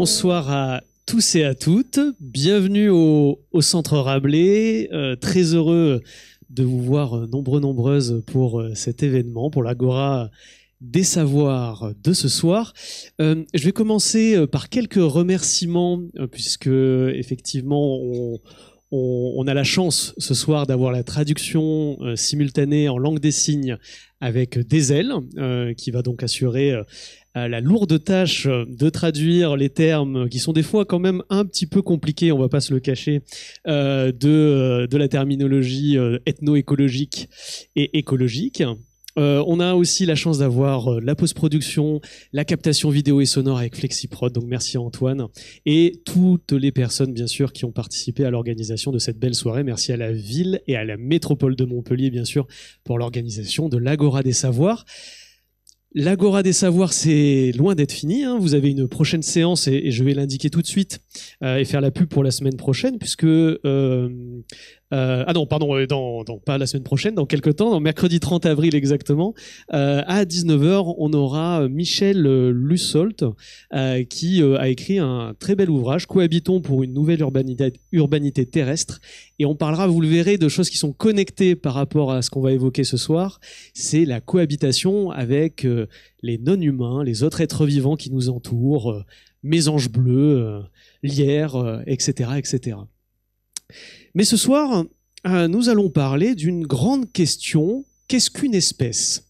Bonsoir à tous et à toutes. Bienvenue au Centre Rabelais. Très heureux de vous voir nombreuses pour cet événement, pour l'Agora des Savoirs de ce soir. Je vais commencer par quelques remerciements, puisque effectivement on a la chance ce soir d'avoir la traduction simultanée en langue des signes avec Desel, qui va donc assurer la lourde tâche de traduire les termes qui sont des fois quand même un petit peu compliqués, on va pas se le cacher, de la terminologie ethno-écologique et écologique. On a aussi la chance d'avoir la post-production, la captation vidéo et sonore avec FlexiProd, donc merci à Antoine, et toutes les personnes bien sûr qui ont participé à l'organisation de cette belle soirée. Merci à la ville et à la métropole de Montpellier bien sûr pour l'organisation de l'Agora des Savoirs. L'Agora des Savoirs, c'est loin d'être fini, hein. Vous avez une prochaine séance et je vais l'indiquer tout de suite et faire la pub pour la semaine prochaine, puisque pas la semaine prochaine, dans quelques temps, dans mercredi 30 avril exactement, à 19h, on aura Michel Lussolt qui a écrit un très bel ouvrage, Cohabitons pour une nouvelle urbanité terrestre, et on parlera, vous le verrez, de choses qui sont connectées par rapport à ce qu'on va évoquer ce soir. C'est la cohabitation avec les non-humains, les autres êtres vivants qui nous entourent, mésanges bleus, lierres, etc., etc. Mais ce soir, nous allons parler d'une grande question. Qu'est-ce qu'une espèce ?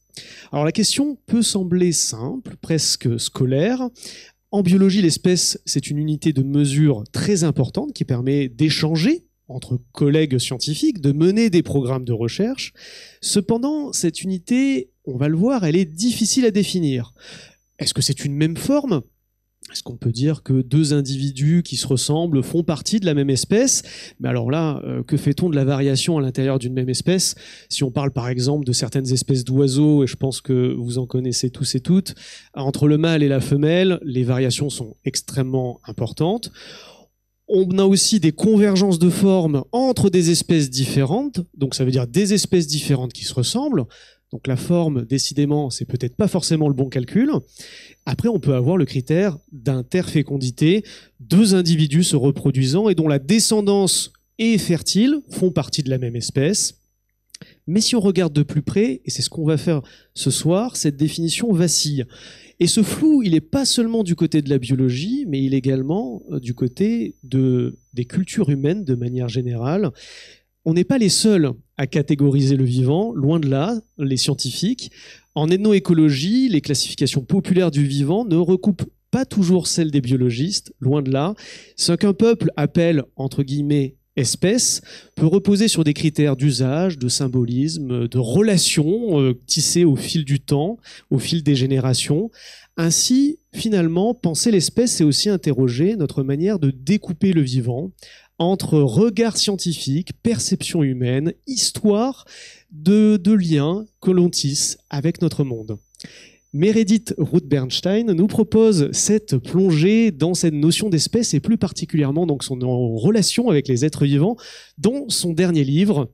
Alors la question peut sembler simple, presque scolaire. En biologie, l'espèce, c'est une unité de mesure très importante qui permet d'échanger entre collègues scientifiques, de mener des programmes de recherche. Cependant, cette unité, on va le voir, elle est difficile à définir. Est-ce que c'est une même forme ? Est-ce qu'on peut dire que deux individus qui se ressemblent font partie de la même espèce ? Mais alors là, que fait-on de la variation à l'intérieur d'une même espèce ? Si on parle par exemple de certaines espèces d'oiseaux, et je pense que vous en connaissez tous et toutes, entre le mâle et la femelle, les variations sont extrêmement importantes. On a aussi des convergences de formes entre des espèces différentes, donc ça veut dire des espèces différentes qui se ressemblent. Donc la forme, décidément, c'est peut-être pas forcément le bon calcul. Après, on peut avoir le critère d'interfécondité, deux individus se reproduisant et dont la descendance et fertile font partie de la même espèce. Mais si on regarde de plus près, et c'est ce qu'on va faire ce soir, cette définition vacille. Et ce flou, il n'est pas seulement du côté de la biologie, mais il est également du côté des cultures humaines de manière générale. On n'est pas les seuls à catégoriser le vivant, loin de là, les scientifiques. En ethnoécologie, les classifications populaires du vivant ne recoupent pas toujours celles des biologistes, loin de là. Ce qu'un peuple appelle, entre guillemets, espèce, peut reposer sur des critères d'usage, de symbolisme, de relations tissées au fil du temps, au fil des générations. Ainsi, finalement, penser l'espèce, c'est aussi interroger notre manière de découper le vivant entre regard scientifique, perception humaine, histoire de liens que l'on tisse avec notre monde. Meredith Ruth-Bernstein nous propose cette plongée dans cette notion d'espèce et plus particulièrement donc son relation avec les êtres vivants dans son dernier livre,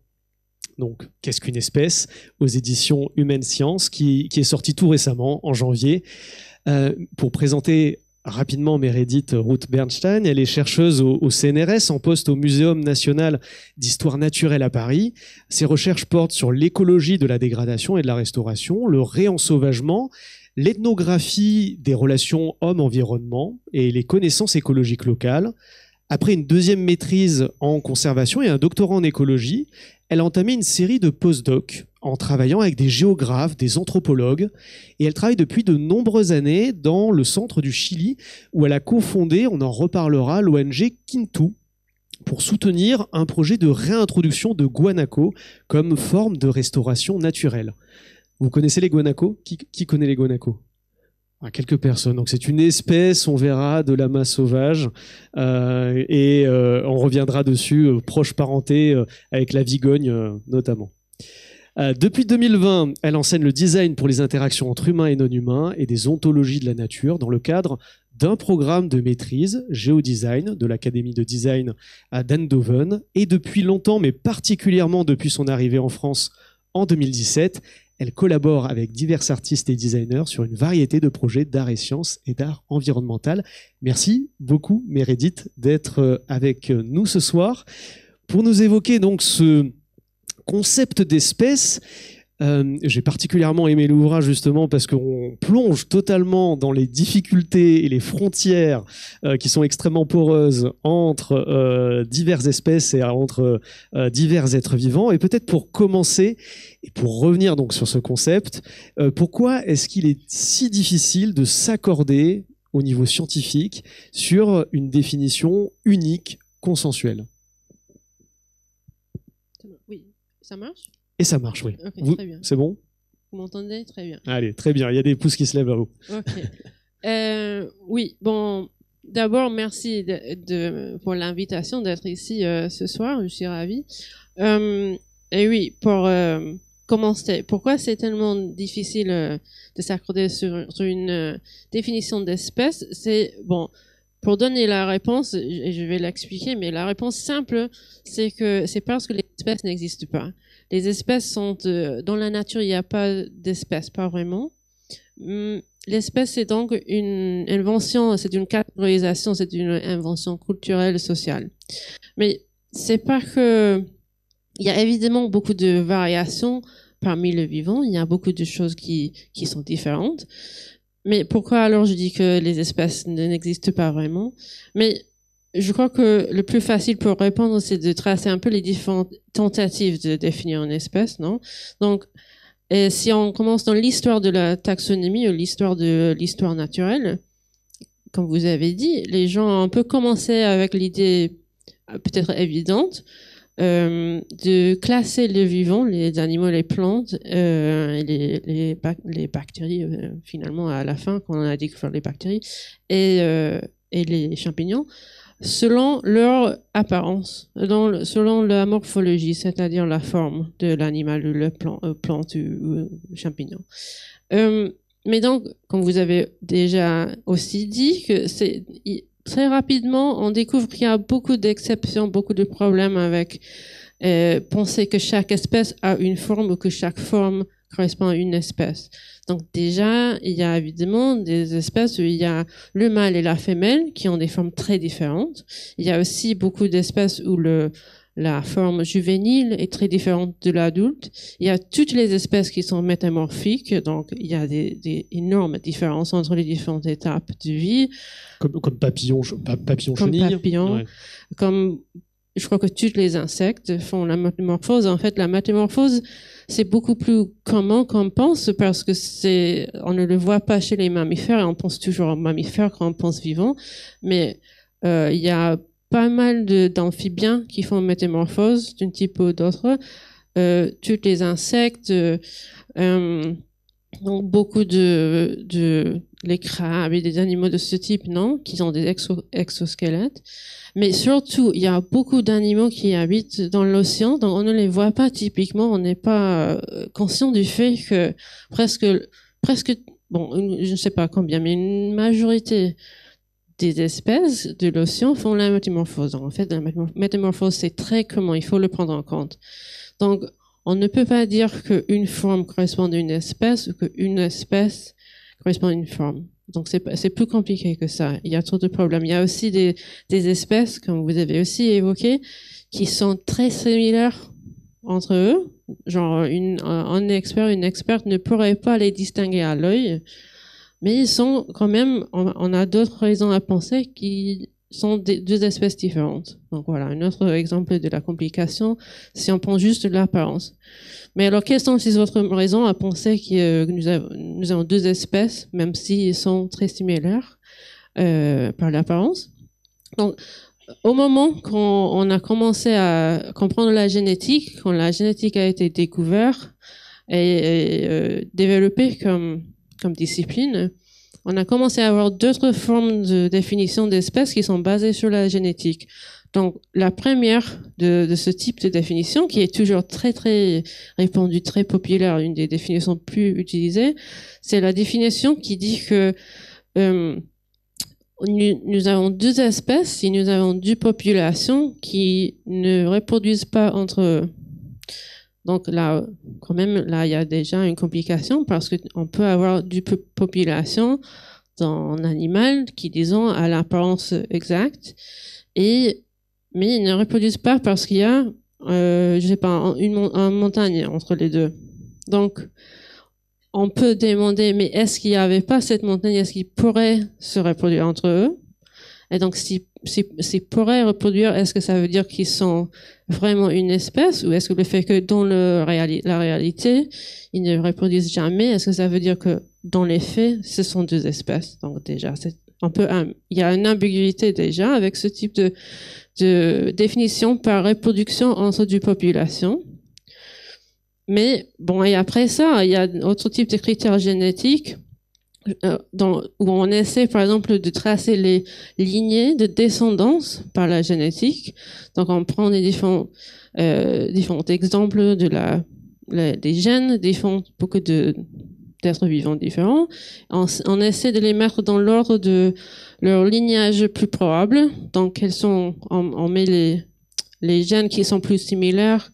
donc Qu'est-ce qu'une espèce, aux éditions Humaine Science, qui est sorti tout récemment en janvier. Pour présenter rapidement Meredith Ruth-Bernstein, elle est chercheuse au CNRS, en poste au Muséum national d'histoire naturelle à Paris. Ses recherches portent sur l'écologie de la dégradation et de la restauration, le réensauvagement, l'ethnographie des relations homme-environnement et les connaissances écologiques locales. Après une deuxième maîtrise en conservation et un doctorat en écologie, elle a entamé une série de post-doc en travaillant avec des géographes, des anthropologues, et elle travaille depuis de nombreuses années dans le centre du Chili, où elle a cofondé, on en reparlera, l'ONG Kintu, pour soutenir un projet de réintroduction de guanaco comme forme de restauration naturelle. Vous connaissez les guanacos ? Qui connaît les guanacos ? Quelques personnes. Donc c'est une espèce, on verra, de lama sauvage, et on reviendra dessus, proche parenté avec la vigogne notamment. Depuis 2020, elle enseigne le design pour les interactions entre humains et non-humains et des ontologies de la nature dans le cadre d'un programme de maîtrise géodesign de l'Académie de design à d'Eindhoven. Et depuis longtemps, mais particulièrement depuis son arrivée en France en 2017, Elle collabore avec divers artistes et designers sur une variété de projets d'art et sciences et d'art environnemental. Merci beaucoup, Meredith, d'être avec nous ce soir pour nous évoquer donc ce concept d'espèce. J'ai particulièrement aimé l'ouvrage justement parce qu'on plonge totalement dans les difficultés et les frontières qui sont extrêmement poreuses entre diverses espèces et entre divers êtres vivants. Et peut-être pour commencer et pour revenir donc sur ce concept, pourquoi est-ce qu'il est si difficile de s'accorder au niveau scientifique sur une définition unique, consensuelle? Oui, ça marche? Et ça marche, oui. Okay, très bien. C'est bon? Vous m'entendez? Très bien. Allez, très bien. Il y a des pouces qui se lèvent à vous. Ok. Oui, bon, d'abord, merci pour l'invitation d'être ici ce soir. Je suis ravie. Et oui, pour commencer, pourquoi c'est tellement difficile de s'accorder sur une définition d'espèce? C'est, bon, pour donner la réponse, et je vais l'expliquer, mais la réponse simple, c'est que c'est parce que les espèces n'existent pas. Les espèces sont dans la nature, il n'y a pas d'espèces, pas vraiment. L'espèce, c'est donc une invention, c'est une catégorisation, c'est une invention culturelle, sociale. Mais c'est pas que il y a évidemment beaucoup de variations parmi le vivant. Il y a beaucoup de choses qui sont différentes. Mais pourquoi alors je dis que les espèces n'existent pas vraiment? Mais je crois que le plus facile pour répondre, c'est de tracer un peu les différentes tentatives de définir une espèce, non? Donc, si on commence dans l'histoire de la taxonomie ou l'histoire de l'histoire naturelle, comme vous avez dit, les gens ont un peu commencé avec l'idée peut-être évidente de classer les vivants, les animaux, les plantes, et les bactéries, finalement, à la fin, quand on a découvert les bactéries, et les champignons, selon leur apparence, selon la morphologie, c'est-à-dire la forme de l'animal ou le plante ou champignon. Mais donc, comme vous avez déjà aussi dit, que très rapidement, on découvre qu'il y a beaucoup d'exceptions, beaucoup de problèmes avec penser que chaque espèce a une forme ou que chaque forme correspond à une espèce. Donc déjà, il y a évidemment des espèces où il y a le mâle et la femelle qui ont des formes très différentes. Il y a aussi beaucoup d'espèces où la forme juvénile est très différente de l'adulte. Il y a toutes les espèces qui sont métamorphiques, donc il y a des énormes différences entre les différentes étapes de vie. Comme papillon comme chenille. Papillon, ouais. Comme je crois que tous les insectes font la métamorphose. En fait, la métamorphose, c'est beaucoup plus commun qu'on pense parce que on ne le voit pas chez les mammifères et on pense toujours aux mammifères quand on pense vivant. Mais il y a pas mal d'amphibiens qui font métamorphose d'un type ou d'autre. Tous les insectes, donc beaucoup les crabes et des animaux de ce type, non, qui ont des exosquelettes. Mais surtout, il y a beaucoup d'animaux qui habitent dans l'océan, donc on ne les voit pas typiquement, on n'est pas conscient du fait que presque, bon, je ne sais pas combien, mais une majorité des espèces de l'océan font la métamorphose. Donc, en fait, la métamorphose, c'est très commun, il faut le prendre en compte. Donc, on ne peut pas dire qu'une forme correspond à une espèce ou qu'une espèce correspond à une forme. Donc, c'est plus compliqué que ça. Il y a trop de problèmes. Il y a aussi des espèces, comme vous avez aussi évoqué, qui sont très similaires entre eux. Genre, un expert, une experte ne pourrait pas les distinguer à l'œil, mais ils sont quand même, on a d'autres raisons à penser qu'ils sont deux espèces différentes. Donc voilà, un autre exemple de la complication, si on prend juste l'apparence. Mais alors, quelles sont ces autres raisons à penser que nous avons deux espèces, même s'ils sont très similaires par l'apparence? Donc, au moment qu'on a commencé à comprendre la génétique, quand la génétique a été découverte et développée comme discipline, on a commencé à avoir d'autres formes de définition d'espèces qui sont basées sur la génétique. Donc, la première de ce type de définition, qui est toujours très, très répandue, très populaire, une des définitions plus utilisées, c'est la définition qui dit que nous avons deux espèces si nous avons deux populations qui ne reproduisent pas entre eux. Donc là, quand même, là, il y a déjà une complication parce qu'on peut avoir du population d'un animal qui, disons, a l'apparence exacte, mais ils ne reproduisent pas parce qu'il y a, je sais pas, une montagne entre les deux. Donc, on peut demander, mais est-ce qu'il n'y avait pas cette montagne, est-ce qu'ils pourraient se reproduire entre eux? Et donc, s'ils pourraient reproduire, est-ce que ça veut dire qu'ils sont vraiment une espèce, ou est-ce que le fait que dans la réalité, ils ne reproduisent jamais, est-ce que ça veut dire que dans les faits, ce sont deux espèces? Donc déjà, c'est un peu, il y a une ambiguïté déjà avec ce type de définition par reproduction entre deux populations. Mais bon, et après ça, il y a autre type de critères génétiques où on essaie, par exemple, de tracer les lignées de descendance par la génétique. Donc, on prend des différents exemples des gènes, beaucoup d'êtres vivants différents. On essaie de les mettre dans l'ordre de leur lignage plus probable. Donc, on met les gènes qui sont plus similaires.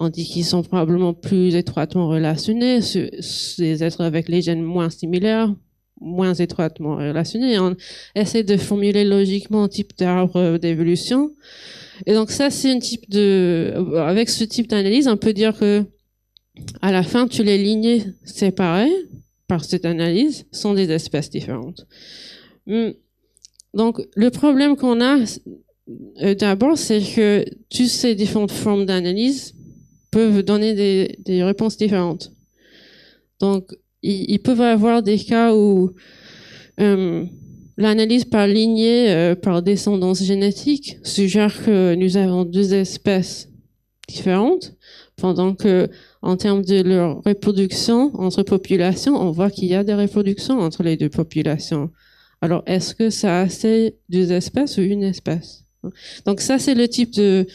On dit qu'ils sont probablement plus étroitement relationnés, ces êtres avec les gènes moins similaires, moins étroitement relationnés. On essaie de formuler logiquement un type d'arbre d'évolution. Et donc ça, c'est avec ce type d'analyse, on peut dire que à la fin, tous les lignées séparées par cette analyse sont des espèces différentes. Donc le problème qu'on a d'abord, c'est que toutes ces différentes formes d'analyse peuvent donner des réponses différentes. Donc, ils peuvent avoir des cas où l'analyse par lignée, par descendance génétique, suggère que nous avons deux espèces différentes, pendant que, en termes de leur reproduction entre populations, on voit qu'il y a des reproductions entre les deux populations. Alors, est-ce que ça a assez deux espèces ou une espèce? Donc, ça, c'est le type de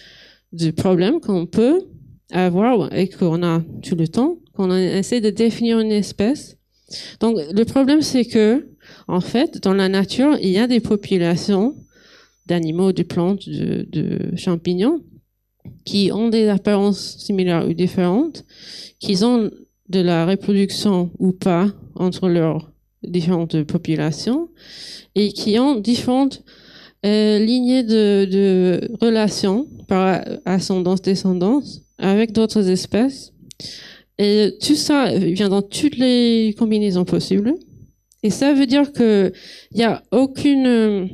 problème qu'on peut avoir et qu'on a tout le temps, qu'on essaie de définir une espèce. Donc, le problème, c'est que, en fait, dans la nature, il y a des populations d'animaux, de plantes, de champignons qui ont des apparences similaires ou différentes, qui ont de la reproduction ou pas entre leurs différentes populations et qui ont différentes lignées de relations par ascendance-descendance avec d'autres espèces. Et tout ça vient dans toutes les combinaisons possibles. Et ça veut dire que il y a aucune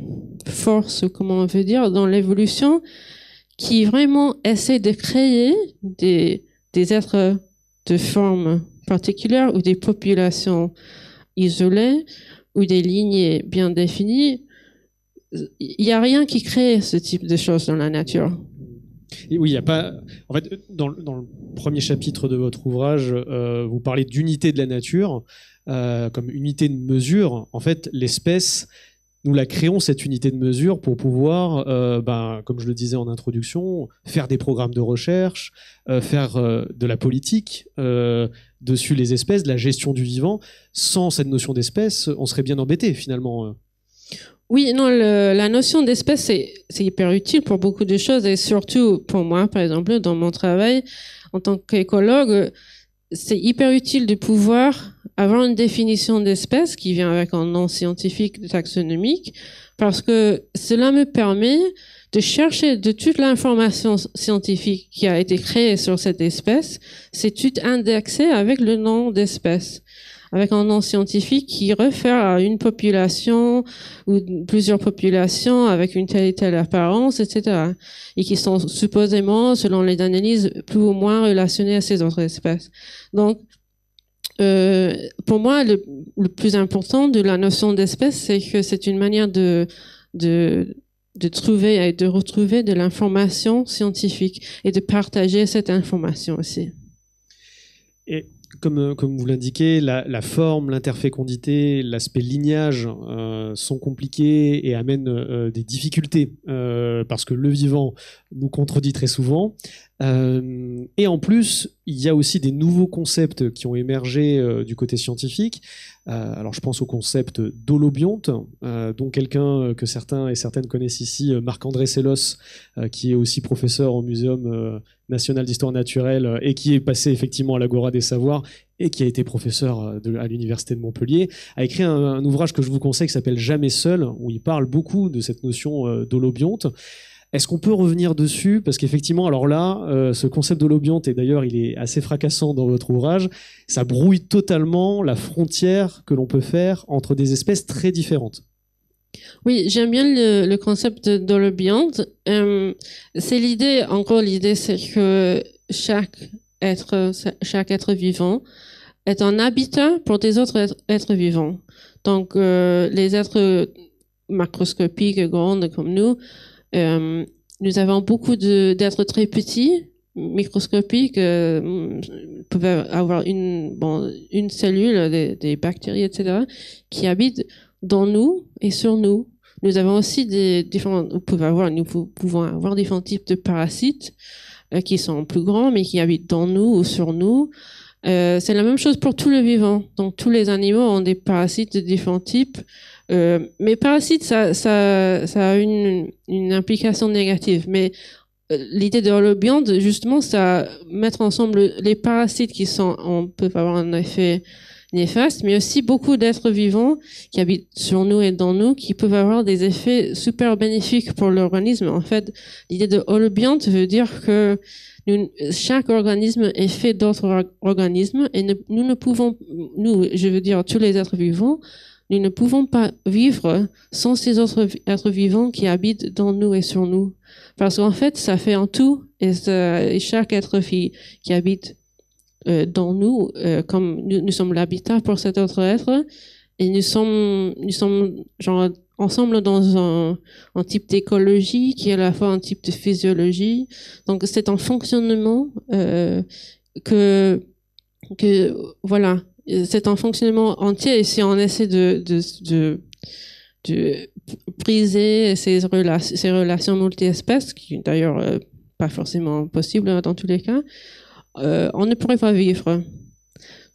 force, comment on veut dire, dans l'évolution qui vraiment essaie de créer des êtres de forme particulière ou des populations isolées ou des lignées bien définies. Il n'y a rien qui crée ce type de choses dans la nature. Et oui, il n'y a pas. En fait, dans le premier chapitre de votre ouvrage, vous parlez d'unité de la nature comme unité de mesure. En fait, l'espèce, nous la créons, cette unité de mesure, pour pouvoir, comme je le disais en introduction, faire des programmes de recherche, faire de la politique dessus les espèces, de la gestion du vivant. Sans cette notion d'espèce, on serait bien embêté finalement. Oui, non, la notion d'espèce, c'est hyper utile pour beaucoup de choses et surtout pour moi, par exemple, dans mon travail en tant qu'écologue, c'est hyper utile de pouvoir avoir une définition d'espèce qui vient avec un nom scientifique taxonomique parce que cela me permet de chercher de toute l'information scientifique qui a été créée sur cette espèce, c'est tout indexé avec le nom d'espèce, avec un nom scientifique qui réfère à une population ou plusieurs populations avec une telle et telle apparence, etc. Et qui sont supposément, selon les analyses, plus ou moins relationnées à ces autres espèces. Donc, pour moi, le plus important de la notion d'espèce, c'est que c'est une manière de trouver et de retrouver de l'information scientifique et de partager cette information aussi. Et comme vous l'indiquez, la forme, l'interfécondité, l'aspect lignage sont compliqués et amènent des difficultés parce que le vivant nous contredit très souvent. Et en plus, il y a aussi des nouveaux concepts qui ont émergé du côté scientifique. Alors, je pense au concept d'holobionte, dont quelqu'un que certains et certaines connaissent ici, Marc-André Sellos, qui est aussi professeur au Muséum national d'histoire naturelle et qui est passé effectivement à l'Agora des Savoirs et qui a été professeur à l'université de Montpellier, a écrit un ouvrage que je vous conseille qui s'appelle Jamais seul, où il parle beaucoup de cette notion d'holobionte. Est-ce qu'on peut revenir dessus? Parce qu'effectivement, alors là, ce concept d'holobionte, et d'ailleurs il est assez fracassant dans votre ouvrage, ça brouille totalement la frontière que l'on peut faire entre des espèces très différentes. Oui, j'aime bien le concept d'holobionte. C'est l'idée, en gros, l'idée c'est que chaque être vivant est un habitat pour des autres êtres vivants. Donc, les êtres macroscopiques, grands comme nous avons beaucoup d'êtres très petits, microscopiques, peuvent avoir une cellule, des bactéries, etc., qui habitent dans nous et sur nous. Nous avons aussi nous pouvons avoir différents types de parasites qui sont plus grands, mais qui habitent dans nous ou sur nous. C'est la même chose pour tous les vivants. Donc, tous les animaux ont des parasites de différents types. Mais parasites, ça a une implication négative. Mais l'idée de holobionte, justement, ça mettre ensemble les parasites peuvent avoir un effet néfaste, mais aussi beaucoup d'êtres vivants qui habitent sur nous et dans nous, qui peuvent avoir des effets super bénéfiques pour l'organisme. En fait, l'idée de holobionte veut dire que chaque organisme est fait d'autres organismes et nous ne pouvons, je veux dire tous les êtres vivants, nous ne pouvons pas vivre sans ces autres êtres vivants qui habitent dans nous et sur nous. Parce qu'en fait, ça fait un tout et chaque être qui habite dans nous, comme nous sommes l'habitat pour cet autre être, et nous sommes genre ensemble dans un type d'écologie qui est à la fois un type de physiologie. Donc c'est un fonctionnement que voilà, c'est un fonctionnement entier. Et si on essaie de briser ces relations multi-espèces, qui d'ailleurs pas forcément possible dans tous les cas, on ne pourrait pas vivre.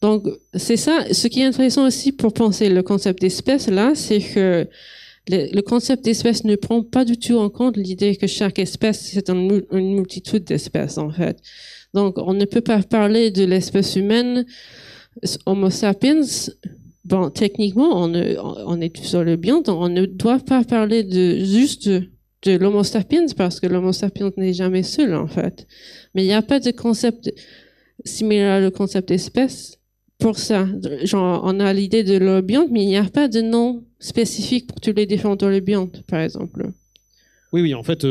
Donc, c'est ça. Ce qui est intéressant aussi pour penser le concept d'espèce, là, c'est que le concept d'espèce ne prend pas du tout en compte l'idée que chaque espèce, c'est une multitude d'espèces, en fait. Donc, on ne peut pas parler de l'espèce humaine, Homo sapiens. Bon, techniquement, on est tous holobiontes, on ne doit pas parler juste de l'Homo sapiens parce que l'Homo sapiens n'est jamais seul, en fait. Mais il n'y a pas de concept similaire au concept d'espèce pour ça. Genre, on a l'idée de l'holobionte, mais il n'y a pas de nom spécifique pour tous les différents holobiontes, par exemple. Oui, en fait,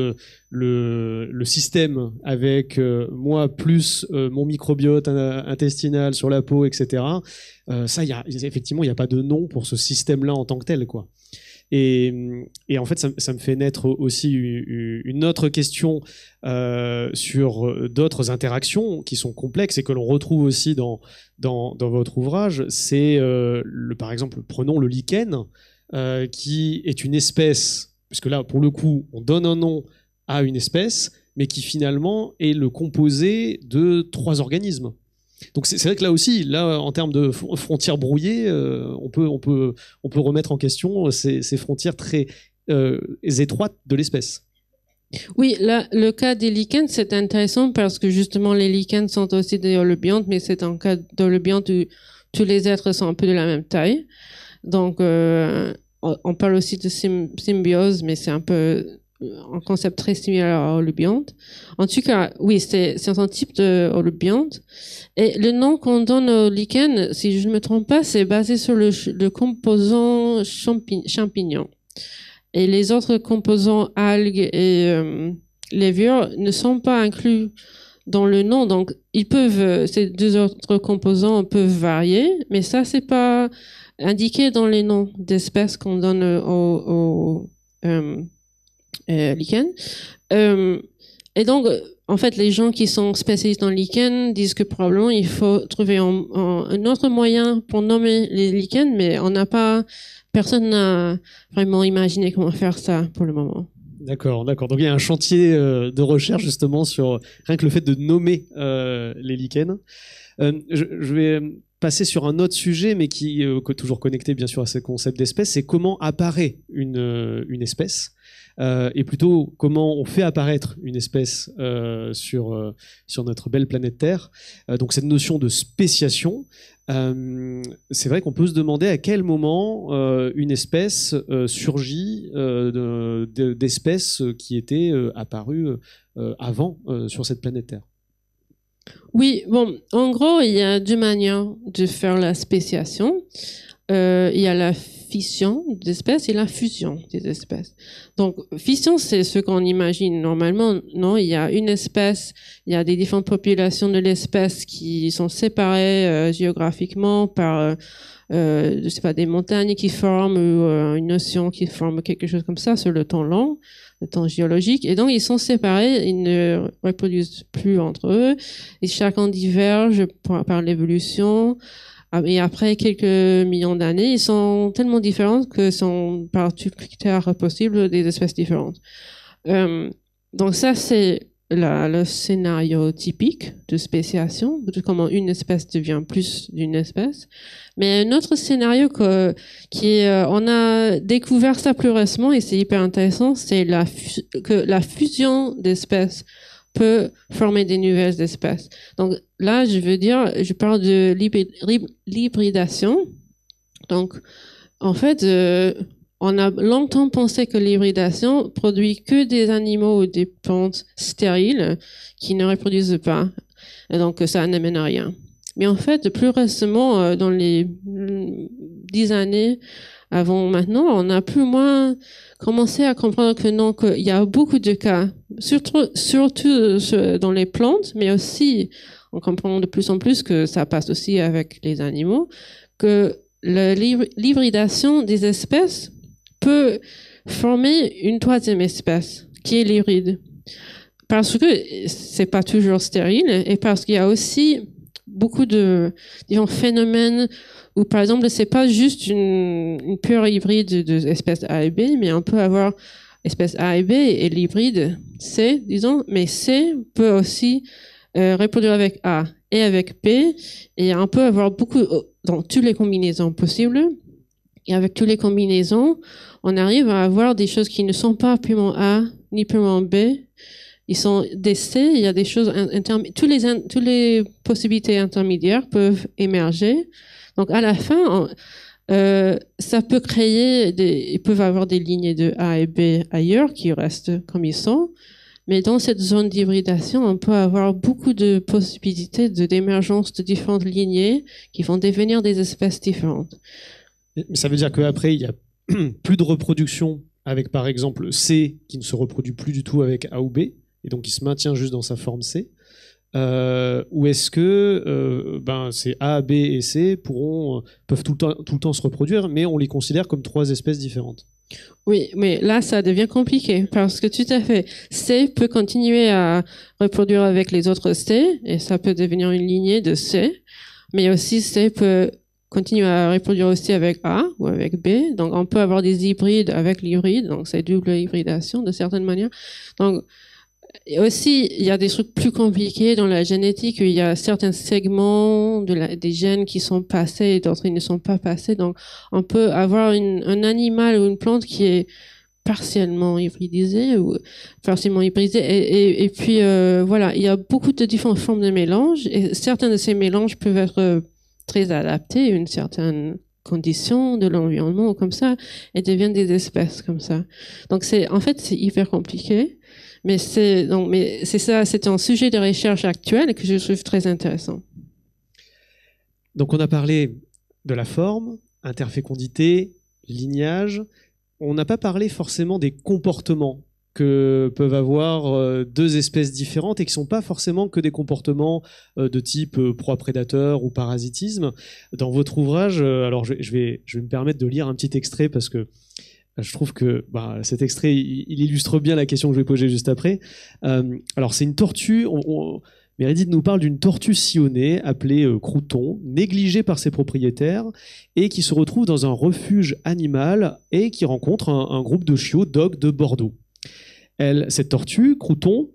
le système avec moi plus mon microbiote intestinal sur la peau, etc., effectivement, il n'y a pas de nom pour ce système-là en tant que tel, quoi. Et en fait, ça me fait naître aussi une autre question sur d'autres interactions qui sont complexes et que l'on retrouve aussi dans votre ouvrage. C'est, par exemple, prenons le lichen, qui est une espèce, puisque là, pour le coup, on donne un nom à une espèce, mais qui finalement est le composé de 3 organismes. Donc c'est vrai que là aussi, là, en termes de frontières brouillées, on peut remettre en question ces frontières très étroites de l'espèce. Oui, là, le cas des lichens, c'est intéressant parce que justement, les lichens sont aussi des holobiontes, mais c'est un cas d'holobionte où tous les êtres sont un peu de la même taille. Donc, on parle aussi de symbiose, mais c'est un peu un concept très similaire à holobionte. En tout cas, oui, c'est un type de holobionte. Et le nom qu'on donne au lichen, si je ne me trompe pas, c'est basé sur le composant champignon. Et les autres composants algues et levure ne sont pas inclus dans le nom. Donc, ces 2 autres composants peuvent varier, mais ça, c'est pas indiqué dans les noms d'espèces qu'on donne au lichen. Et donc, en fait, les gens qui sont spécialistes dans le lichen disent que probablement il faut trouver un autre moyen pour nommer les lichens, mais personne n'a vraiment imaginé comment faire ça pour le moment. D'accord, d'accord. Donc il y a un chantier de recherche justement sur rien que le fait de nommer les lichens. Je vais passer sur un autre sujet, mais qui est toujours connecté bien sûr à ce concept d'espèce, c'est comment apparaît une espèce, et plutôt comment on fait apparaître une espèce sur notre belle planète Terre. Donc cette notion de spéciation, c'est vrai qu'on peut se demander à quel moment une espèce surgit d'espèces qui étaient apparues avant sur cette planète Terre. Oui, bon, en gros, il y a deux manières de faire la spéciation. Il y a la fission d'espèces et la fusion des espèces. Donc, fission, c'est ce qu'on imagine normalement. Non, il y a une espèce, il y a des différentes populations de l'espèce qui sont séparées géographiquement par, je sais pas, des montagnes qui forment ou une océan qui forme quelque chose comme ça sur le temps long, le temps géologique. Et donc, ils sont séparés, ils ne reproduisent plus entre eux et chacun diverge par l'évolution. Et après quelques millions d'années, ils sont tellement différents que sont par tout critère possible des espèces différentes. Donc ça, c'est le scénario typique de spéciation, de comment une espèce devient plus d'une espèce. Mais un autre scénario on a découvert ça plus récemment et c'est hyper intéressant, c'est que la fusion d'espèces peut former des nouvelles espèces. Donc là, je parle de l'hybridation. Donc, en fait, on a longtemps pensé que l'hybridation produit que des animaux ou des plantes stériles qui ne reproduisent pas. Et donc, ça n'amène à rien. Mais en fait, plus récemment, dans les 10 années avant maintenant, on a plus ou moins commencé à comprendre que non, qu'il y a beaucoup de cas, surtout dans les plantes, mais aussi, on comprend de plus en plus que ça passe aussi avec les animaux, que l'hybridation des espèces peut former une troisième espèce, qui est l'hybride. Parce que c'est pas toujours stérile et parce qu'il y a aussi beaucoup de phénomènes où, par exemple, c'est pas juste une pure hybride de espèces A et B, mais on peut avoir espèces A et B et l'hybride C, disons, mais C peut aussi reproduire avec A et avec B, et on peut avoir dans toutes les combinaisons possibles. Et avec toutes les combinaisons, on arrive à avoir des choses qui ne sont pas purement A ni purement B. Ils sont des C, il y a des choses toutes les possibilités intermédiaires peuvent émerger. Donc à la fin, ça peut ils peuvent avoir des lignées de A et B ailleurs qui restent comme ils sont. Mais dans cette zone d'hybridation, on peut avoir beaucoup de possibilités d'émergence de différentes lignées qui vont devenir des espèces différentes. Mais ça veut dire qu'après, il y a plus de reproduction avec, par exemple, C qui ne se reproduit plus du tout avec A ou B, et donc il se maintient juste dans sa forme C. Ou est-ce que ces A, B et C peuvent tout le temps se reproduire, mais on les considère comme trois espèces différentes? Oui, mais là, ça devient compliqué parce que tout à fait, C peut continuer à reproduire avec les autres C et ça peut devenir une lignée de C, mais aussi C peut continuer à reproduire aussi avec A ou avec B. Donc, on peut avoir des hybrides avec l'hybride, donc c'est double hybridation de certaines manières. Donc, et aussi, il y a des trucs plus compliqués dans la génétique. Il y a certains segments des gènes qui sont passés et d'autres qui ne sont pas passés. Donc, on peut avoir un animal ou une plante qui est partiellement hybridisé ou partiellement hybridé. Et puis, voilà, il y a beaucoup de différentes formes de mélange. Et certains de ces mélanges peuvent être très adaptés à une certaine condition de l'environnement ou comme ça et deviennent des espèces comme ça. Donc, en fait, c'est hyper compliqué. Mais c'est ça, c'est un sujet de recherche actuel que je trouve très intéressant. Donc on a parlé de la forme, interfécondité, lignage. On n'a pas parlé forcément des comportements que peuvent avoir deux espèces différentes et qui sont pas forcément que des comportements de type proie-prédateur ou parasitisme. Dans votre ouvrage, alors je vais me permettre de lire un petit extrait parce que Je trouve que cet extrait, il illustre bien la question que je vais poser juste après. Alors, c'est une tortue. Meredith nous parle d'une tortue sillonnée appelée Crouton, négligée par ses propriétaires et qui se retrouve dans un refuge animal et qui rencontre un groupe de chiots dogs de Bordeaux. Cette tortue, Crouton,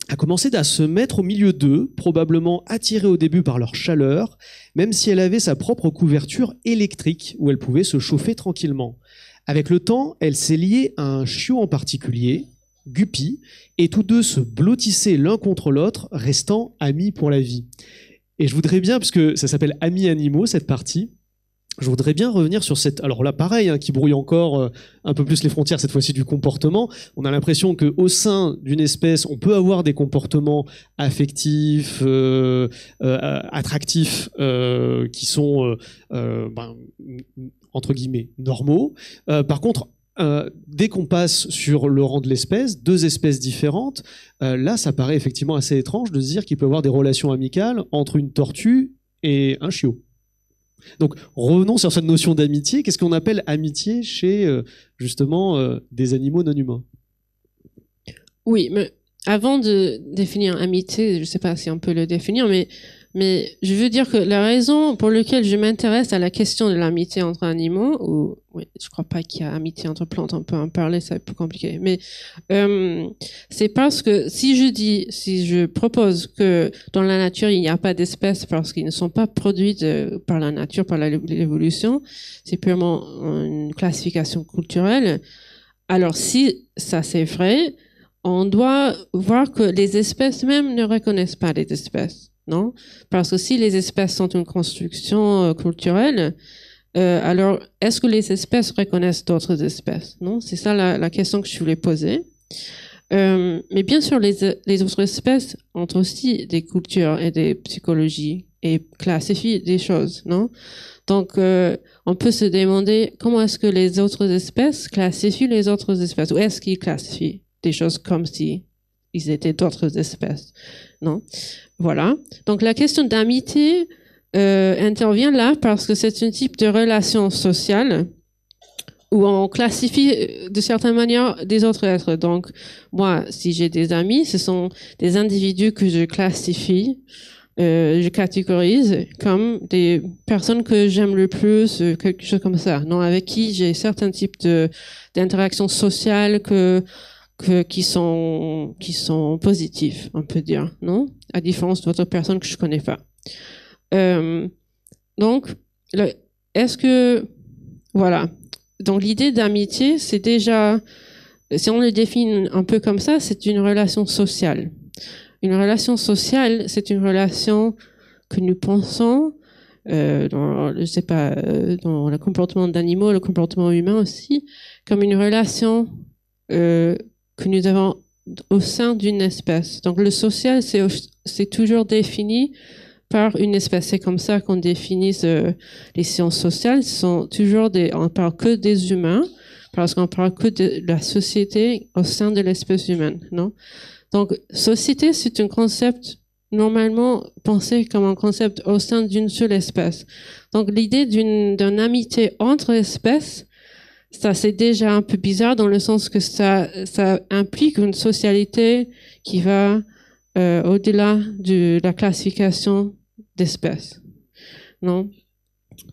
a commencé à se mettre au milieu d'eux, probablement attirée au début par leur chaleur, même si elle avait sa propre couverture électrique où elle pouvait se chauffer tranquillement. Avec le temps, elle s'est liée à un chiot en particulier, Guppy, et tous deux se blottissaient l'un contre l'autre, restant amis pour la vie. Et je voudrais bien, parce que ça s'appelle Amis animaux, cette partie, je voudrais bien revenir sur cette... Alors là, pareil, qui brouille encore un peu plus les frontières, cette fois-ci, du comportement. On a l'impression qu'au sein d'une espèce, on peut avoir des comportements affectifs, attractifs, qui sont, entre guillemets, normaux. Par contre, dès qu'on passe sur le rang de l'espèce, deux espèces différentes, là, ça paraît effectivement assez étrange de se dire qu'il peut y avoir des relations amicales entre une tortue et un chiot. Donc, revenons sur cette notion d'amitié. Qu'est-ce qu'on appelle amitié chez, justement, des animaux non humains? Oui, mais avant de définir amitié, je ne sais pas si on peut le définir, mais je veux dire que la raison pour laquelle je m'intéresse à la question de l'amitié entre animaux, ou oui, je crois pas qu'il y a amitié entre plantes, on peut en parler, c'est plus compliqué, mais c'est parce que si je propose que dans la nature il n'y a pas d'espèces parce qu'ils ne sont pas produits par la nature, par l'évolution, c'est purement une classification culturelle. Alors si ça c'est vrai, on doit voir que les espèces même ne reconnaissent pas les espèces. Non, parce que si les espèces sont une construction culturelle, alors est-ce que les espèces reconnaissent d'autres espèces? Non, c'est ça la question que je voulais poser. Mais bien sûr, les autres espèces ont aussi des cultures et des psychologies et classifient des choses, non? Donc, on peut se demander comment est-ce que les autres espèces classifient les autres espèces, ou est-ce qu'ils classifient des choses comme si ils étaient d'autres espèces, non? Voilà. Donc la question d'amitié intervient là parce que c'est un type de relation sociale où on classifie de certaine manière des autres êtres. Donc moi, si j'ai des amis, ce sont des individus que je classifie, je catégorise comme des personnes que j'aime le plus, quelque chose comme ça, non, avec qui j'ai certains types d'interactions sociales qui sont positifs, on peut dire, non? À différence d'autres personnes que je connais pas. Donc, est-ce que, voilà. Donc, l'idée d'amitié, c'est déjà, si on le définit un peu comme ça, c'est une relation sociale. Une relation sociale, c'est une relation que nous pensons, dans le comportement d'animaux, le comportement humain aussi, comme une relation, que nous avons au sein d'une espèce. Donc le social, c'est toujours défini par une espèce. C'est comme ça qu'on définit les sciences sociales. On parle que des humains, parce qu'on parle que de la société au sein de l'espèce humaine, non? Donc société, c'est un concept normalement pensé comme un concept au sein d'une seule espèce. Donc l'idée d'une amitié entre espèces, ça c'est déjà un peu bizarre dans le sens que ça implique une socialité qui va au-delà de la classification d'espèces, non?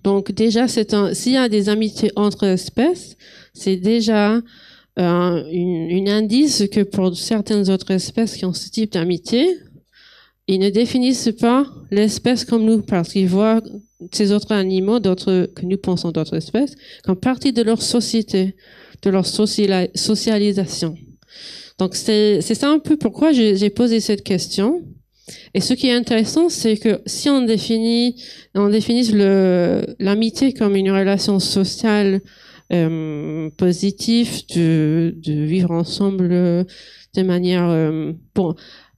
Donc déjà s'il y a des amitiés entre espèces, c'est déjà une indice que pour certaines autres espèces qui ont ce type d'amitié, ils ne définissent pas l'espèce comme nous parce qu'ils voient ces autres animaux, que nous pensons d'autres espèces, comme partie de leur société, de leur socialisation. Donc c'est ça un peu pourquoi j'ai posé cette question. Et ce qui est intéressant, c'est que si on définit l'amitié comme une relation sociale positive, de vivre ensemble de manière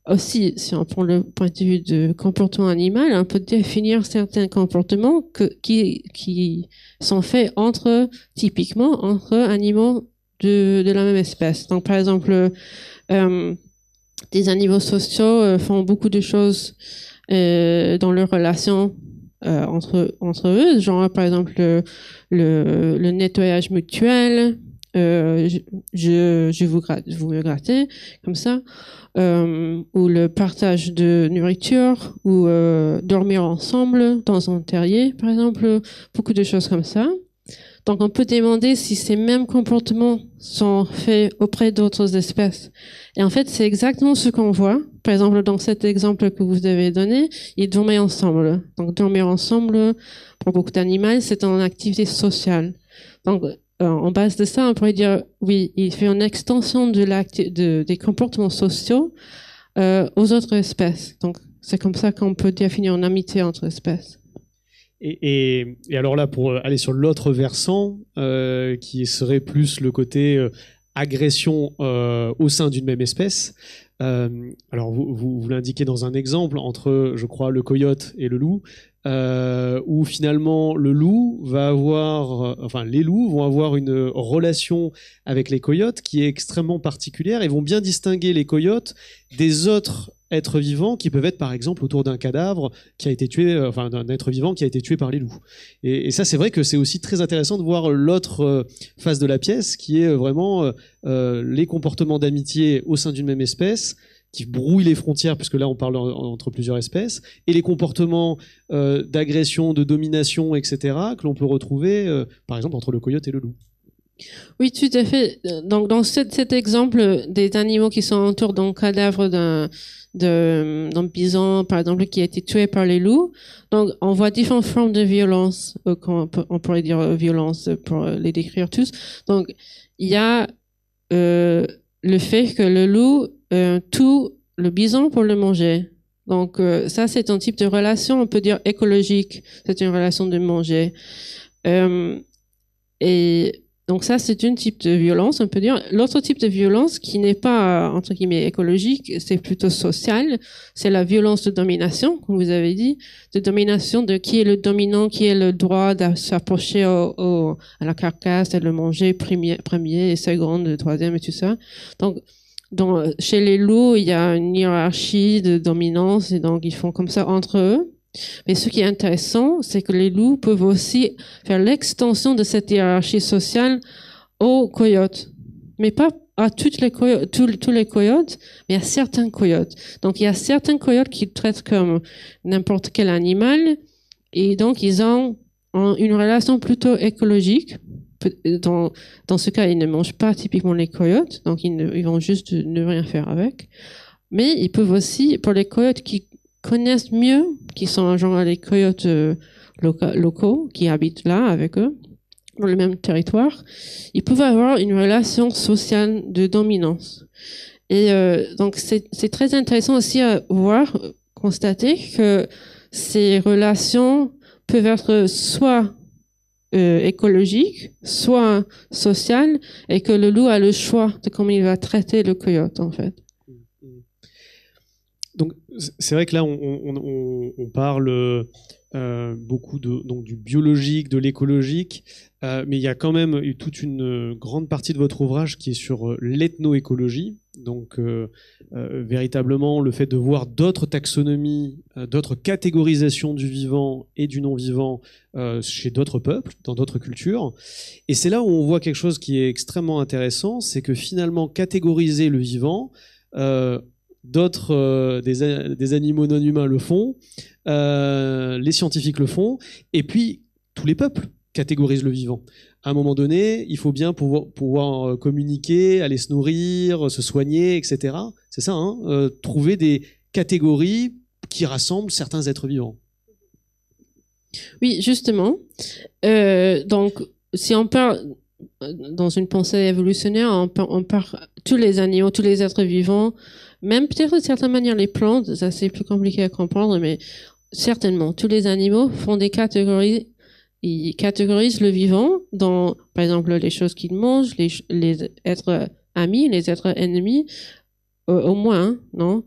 aussi, si on prend le point de vue de comportement animal, on peut définir certains comportements qui sont faits typiquement entre animaux de la même espèce. Donc, par exemple, des animaux sociaux font beaucoup de choses dans leurs relations entre eux, genre par exemple le nettoyage mutuel, vous me grattez, comme ça, ou le partage de nourriture, ou dormir ensemble dans un terrier, par exemple, beaucoup de choses comme ça. Donc, on peut demander si ces mêmes comportements sont faits auprès d'autres espèces. Et en fait, c'est exactement ce qu'on voit. Par exemple, dans cet exemple que vous avez donné, ils dormaient ensemble. Donc, dormir ensemble, pour beaucoup d'animaux, c'est une activité sociale. Donc, en base de ça, on pourrait dire, oui, il fait une extension des comportements sociaux aux autres espèces. Donc, c'est comme ça qu'on peut définir une amitié entre espèces. Et alors là, pour aller sur l'autre versant, qui serait plus le côté agression au sein d'une même espèce, alors vous l'indiquez dans un exemple entre, je crois, le coyote et le loup, où finalement le loup va avoir, enfin les loups vont avoir une relation avec les coyotes qui est extrêmement particulière et vont bien distinguer les coyotes des autres êtres vivants qui peuvent être par exemple autour d'un cadavre qui a été tué, enfin d'un être vivant qui a été tué par les loups. Et ça c'est vrai que c'est aussi très intéressant de voir l'autre face de la pièce qui est vraiment les comportements d'amitié au sein d'une même espèce qui brouillent les frontières, puisque là on parle entre plusieurs espèces, et les comportements d'agression, de domination, etc., que l'on peut retrouver par exemple entre le coyote et le loup. Oui, tout à fait. Donc, dans cet exemple des animaux qui sont autour d'un cadavre d'un bison, par exemple, qui a été tué par les loups, donc on voit différentes formes de violence, on pourrait dire violence pour les décrire tous. Donc, il y a le fait que le loup tue le bison pour le manger. Donc, ça, c'est un type de relation, on peut dire écologique. C'est une relation de manger. Et donc ça, c'est un type de violence, on peut dire. L'autre type de violence qui n'est pas, entre guillemets, écologique, c'est plutôt social. C'est la violence de domination, comme vous avez dit, de domination de qui est le dominant, qui a le droit de s'approcher à la carcasse, de le manger premier et second, troisième et tout ça. Donc, chez les loups, il y a une hiérarchie de dominance et donc ils font comme ça entre eux. Mais ce qui est intéressant, c'est que les loups peuvent aussi faire l'extension de cette hiérarchie sociale aux coyotes. Mais pas à tous les coyotes, mais à certains coyotes. Donc, il y a certains coyotes qui traitent comme n'importe quel animal et donc ils ont une relation plutôt écologique. Dans ce cas, ils ne mangent pas typiquement les coyotes, donc ils vont juste ne rien faire avec. Mais ils peuvent aussi, pour les coyotes qui connaissent mieux, qui sont genre les coyotes locaux, qui habitent là avec eux, dans le même territoire, ils peuvent avoir une relation sociale de dominance. Et donc c'est très intéressant aussi à voir, constater que ces relations peuvent être soit écologiques, soit sociales, et que le loup a le choix de comment il va traiter le coyote en fait. Donc c'est vrai que là on parle beaucoup donc du biologique, de l'écologique, mais il y a quand même toute une grande partie de votre ouvrage qui est sur l'ethnoécologie, donc véritablement le fait de voir d'autres taxonomies, d'autres catégorisations du vivant et du non-vivant chez d'autres peuples, dans d'autres cultures. Et c'est là où on voit quelque chose qui est extrêmement intéressant, c'est que finalement catégoriser le vivant, d'autres des animaux non humains le font, les scientifiques le font, et puis tous les peuples catégorisent le vivant. À un moment donné, il faut bien pouvoir communiquer, aller se nourrir, se soigner, etc. C'est ça, hein, trouver des catégories qui rassemblent certains êtres vivants. Oui, justement. Donc, si on parle dans une pensée évolutionnaire, on parle tous les animaux, tous les êtres vivants, même peut-être de certaine manière les plantes, ça c'est plus compliqué à comprendre, mais certainement, tous les animaux font des catégories. Ils catégorisent le vivant dans, par exemple, les choses qu'ils mangent, les êtres amis, les êtres ennemis, au moins, non?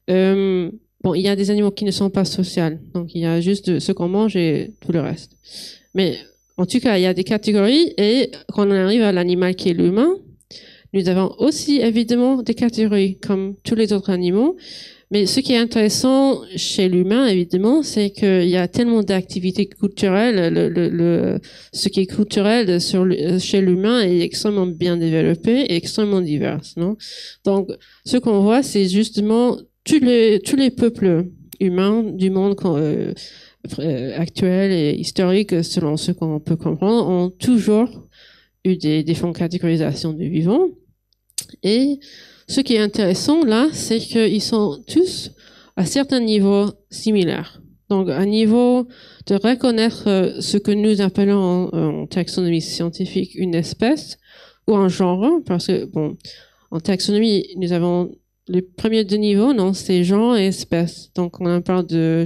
Bon, il y a des animaux qui ne sont pas sociaux, donc il y a juste ce qu'on mange et tout le reste. Mais en tout cas, il y a des catégories et quand on arrive à l'animal qui est l'humain, nous avons aussi évidemment des catégories comme tous les autres animaux, Mais ce qui est intéressant chez l'humain, évidemment, c'est qu'il y a tellement d'activités culturelles. Ce qui est culturel chez l'humain est extrêmement bien développé et extrêmement divers, non? Donc, ce qu'on voit, c'est justement tous les peuples humains du monde actuel et historique, selon ce qu'on peut comprendre, ont toujours eu des différentes catégorisations de vivants. Et ce qui est intéressant là, c'est qu'ils sont tous à certains niveaux similaires. Donc, à niveau de reconnaître ce que nous appelons en taxonomie scientifique une espèce ou un genre, parce que, bon, en taxonomie, nous avons les premiers deux niveaux, non, c'est genre et espèce. Donc, on parle de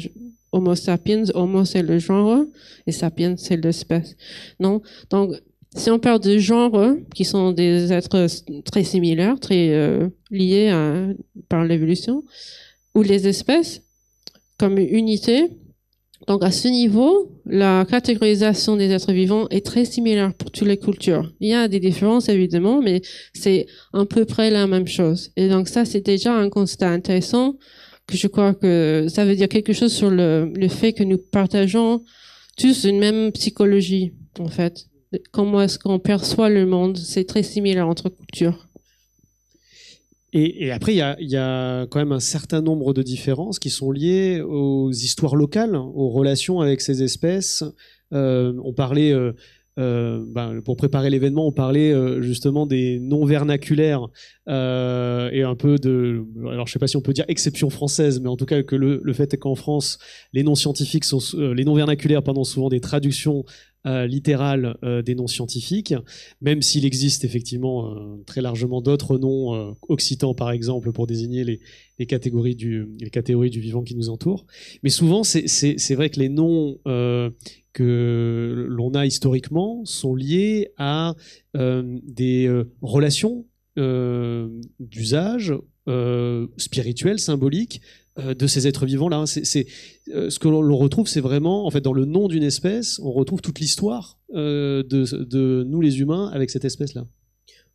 Homo sapiens, Homo c'est le genre et sapiens c'est l'espèce. Non? Donc, si on parle de genre, qui sont des êtres très similaires, très liés par l'évolution, ou les espèces comme unité, donc à ce niveau, la catégorisation des êtres vivants est très similaire pour toutes les cultures. Il y a des différences évidemment, mais c'est à peu près la même chose. Et donc ça, c'est déjà un constat intéressant, que je crois que ça veut dire quelque chose sur le fait que nous partageons tous une même psychologie, en fait. Comment est-ce qu'on perçoit le monde? C'est très similaire entre cultures. Et après, il y a quand même un certain nombre de différences qui sont liées aux histoires locales, aux relations avec ces espèces. On parlait, pour préparer l'événement, on parlait justement des noms vernaculaires et un peu de... Alors, je sais pas si on peut dire exception française, mais en tout cas que le fait est qu'en France, les noms scientifiques sont... les noms vernaculaires, pardon, souvent des traductions littérales des noms scientifiques, même s'il existe effectivement très largement d'autres noms occitans par exemple pour désigner les catégories du vivant qui nous entoure. Mais souvent c'est vrai que les noms que l'on a historiquement sont liés à des relations d'usage spirituel, symbolique de ces êtres vivants-là. Ce que l'on retrouve, c'est vraiment, en fait, dans le nom d'une espèce, on retrouve toute l'histoire de nous les humains avec cette espèce-là.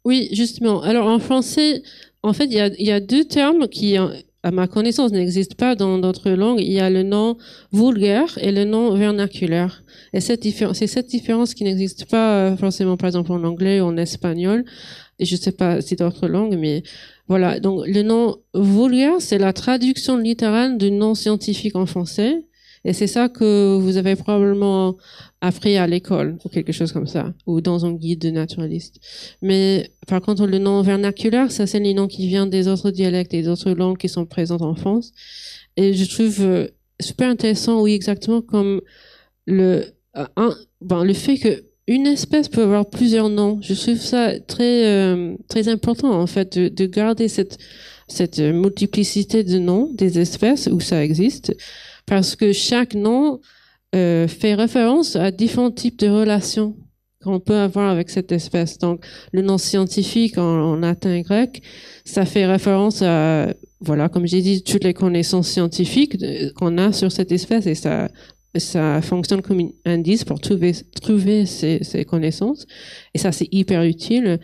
Oui, justement. Alors en français, en fait, il y a deux termes qui, à ma connaissance, n'existent pas dans d'autres langues. Il y a le nom vulgaire et le nom vernaculaire. Et c'est cette différence qui n'existe pas forcément, par exemple, en anglais ou en espagnol. Et je sais pas si d'autres langues, mais voilà. Donc, le nom vulgaire, c'est la traduction littérale du nom scientifique en français. Et c'est ça que vous avez probablement appris à l'école, ou quelque chose comme ça, ou dans un guide de naturaliste. Mais, par contre, le nom vernaculaire, ça, c'est les noms qui viennent des autres dialectes, des autres langues qui sont présentes en France. Et je trouve super intéressant, oui, exactement comme le fait que une espèce peut avoir plusieurs noms. Je trouve ça très important, en fait, de garder cette multiplicité de noms des espèces où ça existe, parce que chaque nom fait référence à différents types de relations qu'on peut avoir avec cette espèce. Donc, le nom scientifique en latin et grec, ça fait référence à, voilà, comme j'ai dit, toutes les connaissances scientifiques qu'on a sur cette espèce, et ça fonctionne comme un indice pour trouver ces connaissances. Et ça, c'est hyper utile.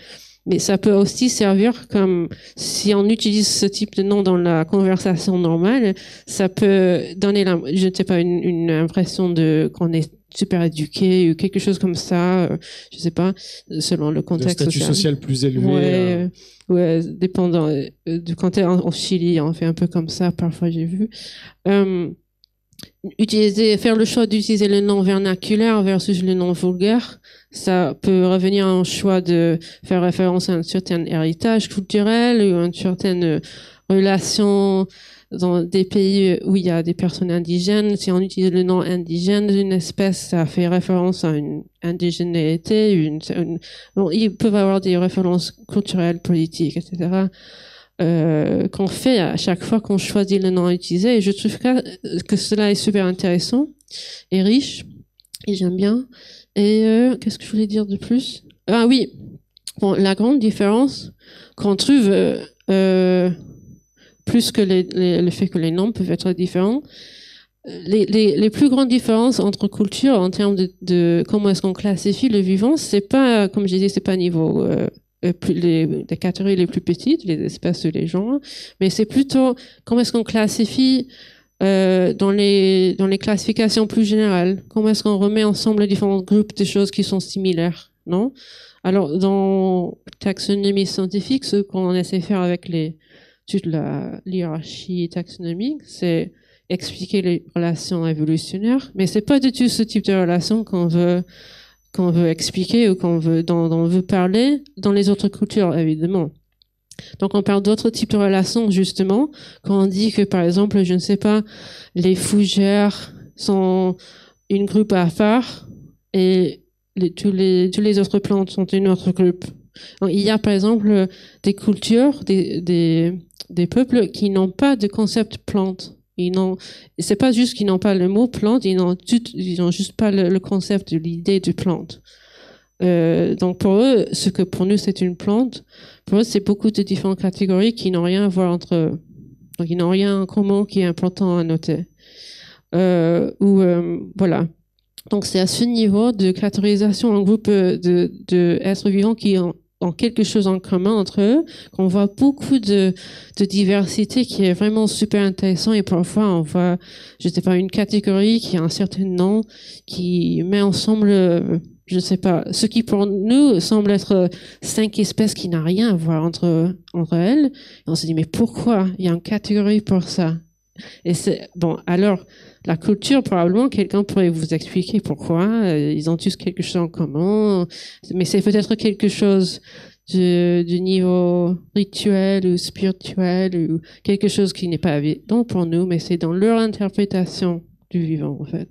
Mais ça peut aussi servir comme, si on utilise ce type de nom dans la conversation normale, ça peut donner, je ne sais pas, une impression qu'on est super éduqué ou quelque chose comme ça, je sais pas, selon le contexte social. Le statut social plus élevé. Ouais, dépendant du contexte. En Chili, on fait un peu comme ça, parfois j'ai vu. Faire le choix d'utiliser le nom vernaculaire versus le nom vulgaire, ça peut revenir à un choix de faire référence à un certain héritage culturel ou à une certaine relation dans des pays où il y a des personnes indigènes. Si on utilise le nom indigène d'une espèce, ça fait référence à une indigénéité. Bon, ils peuvent avoir des références culturelles, politiques, etc. Qu'on fait à chaque fois qu'on choisit le nom à utiliser. Et je trouve que cela est super intéressant et riche. Et j'aime bien. Et qu'est-ce que je voulais dire de plus? Ah oui, bon, la grande différence qu'on trouve, plus que le fait que les noms peuvent être différents, les plus grandes différences entre cultures en termes de comment est-ce qu'on classifie le vivant, c'est pas, comme j'ai dit, c'est pas niveau les catégories les plus petites, les espèces ou les genres, mais c'est plutôt comment est-ce qu'on classifie dans les classifications plus générales. Comment est-ce qu'on remet ensemble les différents groupes de choses qui sont similaires, non? Alors, dans taxonomie scientifique, ce qu'on essaie de faire avec toute la hiérarchie taxonomique, c'est expliquer les relations évolutionnaires, mais c'est pas du tout ce type de relation qu'on veut expliquer ou dont on veut parler dans les autres cultures, évidemment. Donc, on parle d'autres types de relations, justement, quand on dit que, par exemple, je ne sais pas, les fougères sont une groupe à part et tous les autres plantes sont une autre groupe. Donc, il y a, par exemple, des cultures, des peuples qui n'ont pas de concept plante. C'est pas juste qu'ils n'ont pas le mot plante, ils n'ont juste pas le concept de l'idée de plante. Donc pour eux, ce que pour nous c'est une plante, pour eux c'est beaucoup de différentes catégories qui n'ont rien à voir entre eux. Donc ils n'ont rien en commun qui est important à noter. Voilà. Donc c'est à ce niveau de catégorisation en groupe de êtres vivants qui ont quelque chose en commun entre eux, qu'on voit beaucoup de diversité qui est vraiment super intéressant, et parfois on voit, je sais pas, une catégorie qui a un certain nom, qui met ensemble, je sais pas, ce qui pour nous semble être 5 espèces qui n'ont rien à voir entre elles. Et on se dit, mais pourquoi il y a une catégorie pour ça? Et c'est bon, alors la culture, probablement quelqu'un pourrait vous expliquer pourquoi ils ont tous quelque chose en commun, mais c'est peut-être quelque chose du niveau rituel ou spirituel ou quelque chose qui n'est pas évident pour nous, mais c'est dans leur interprétation du vivant en fait.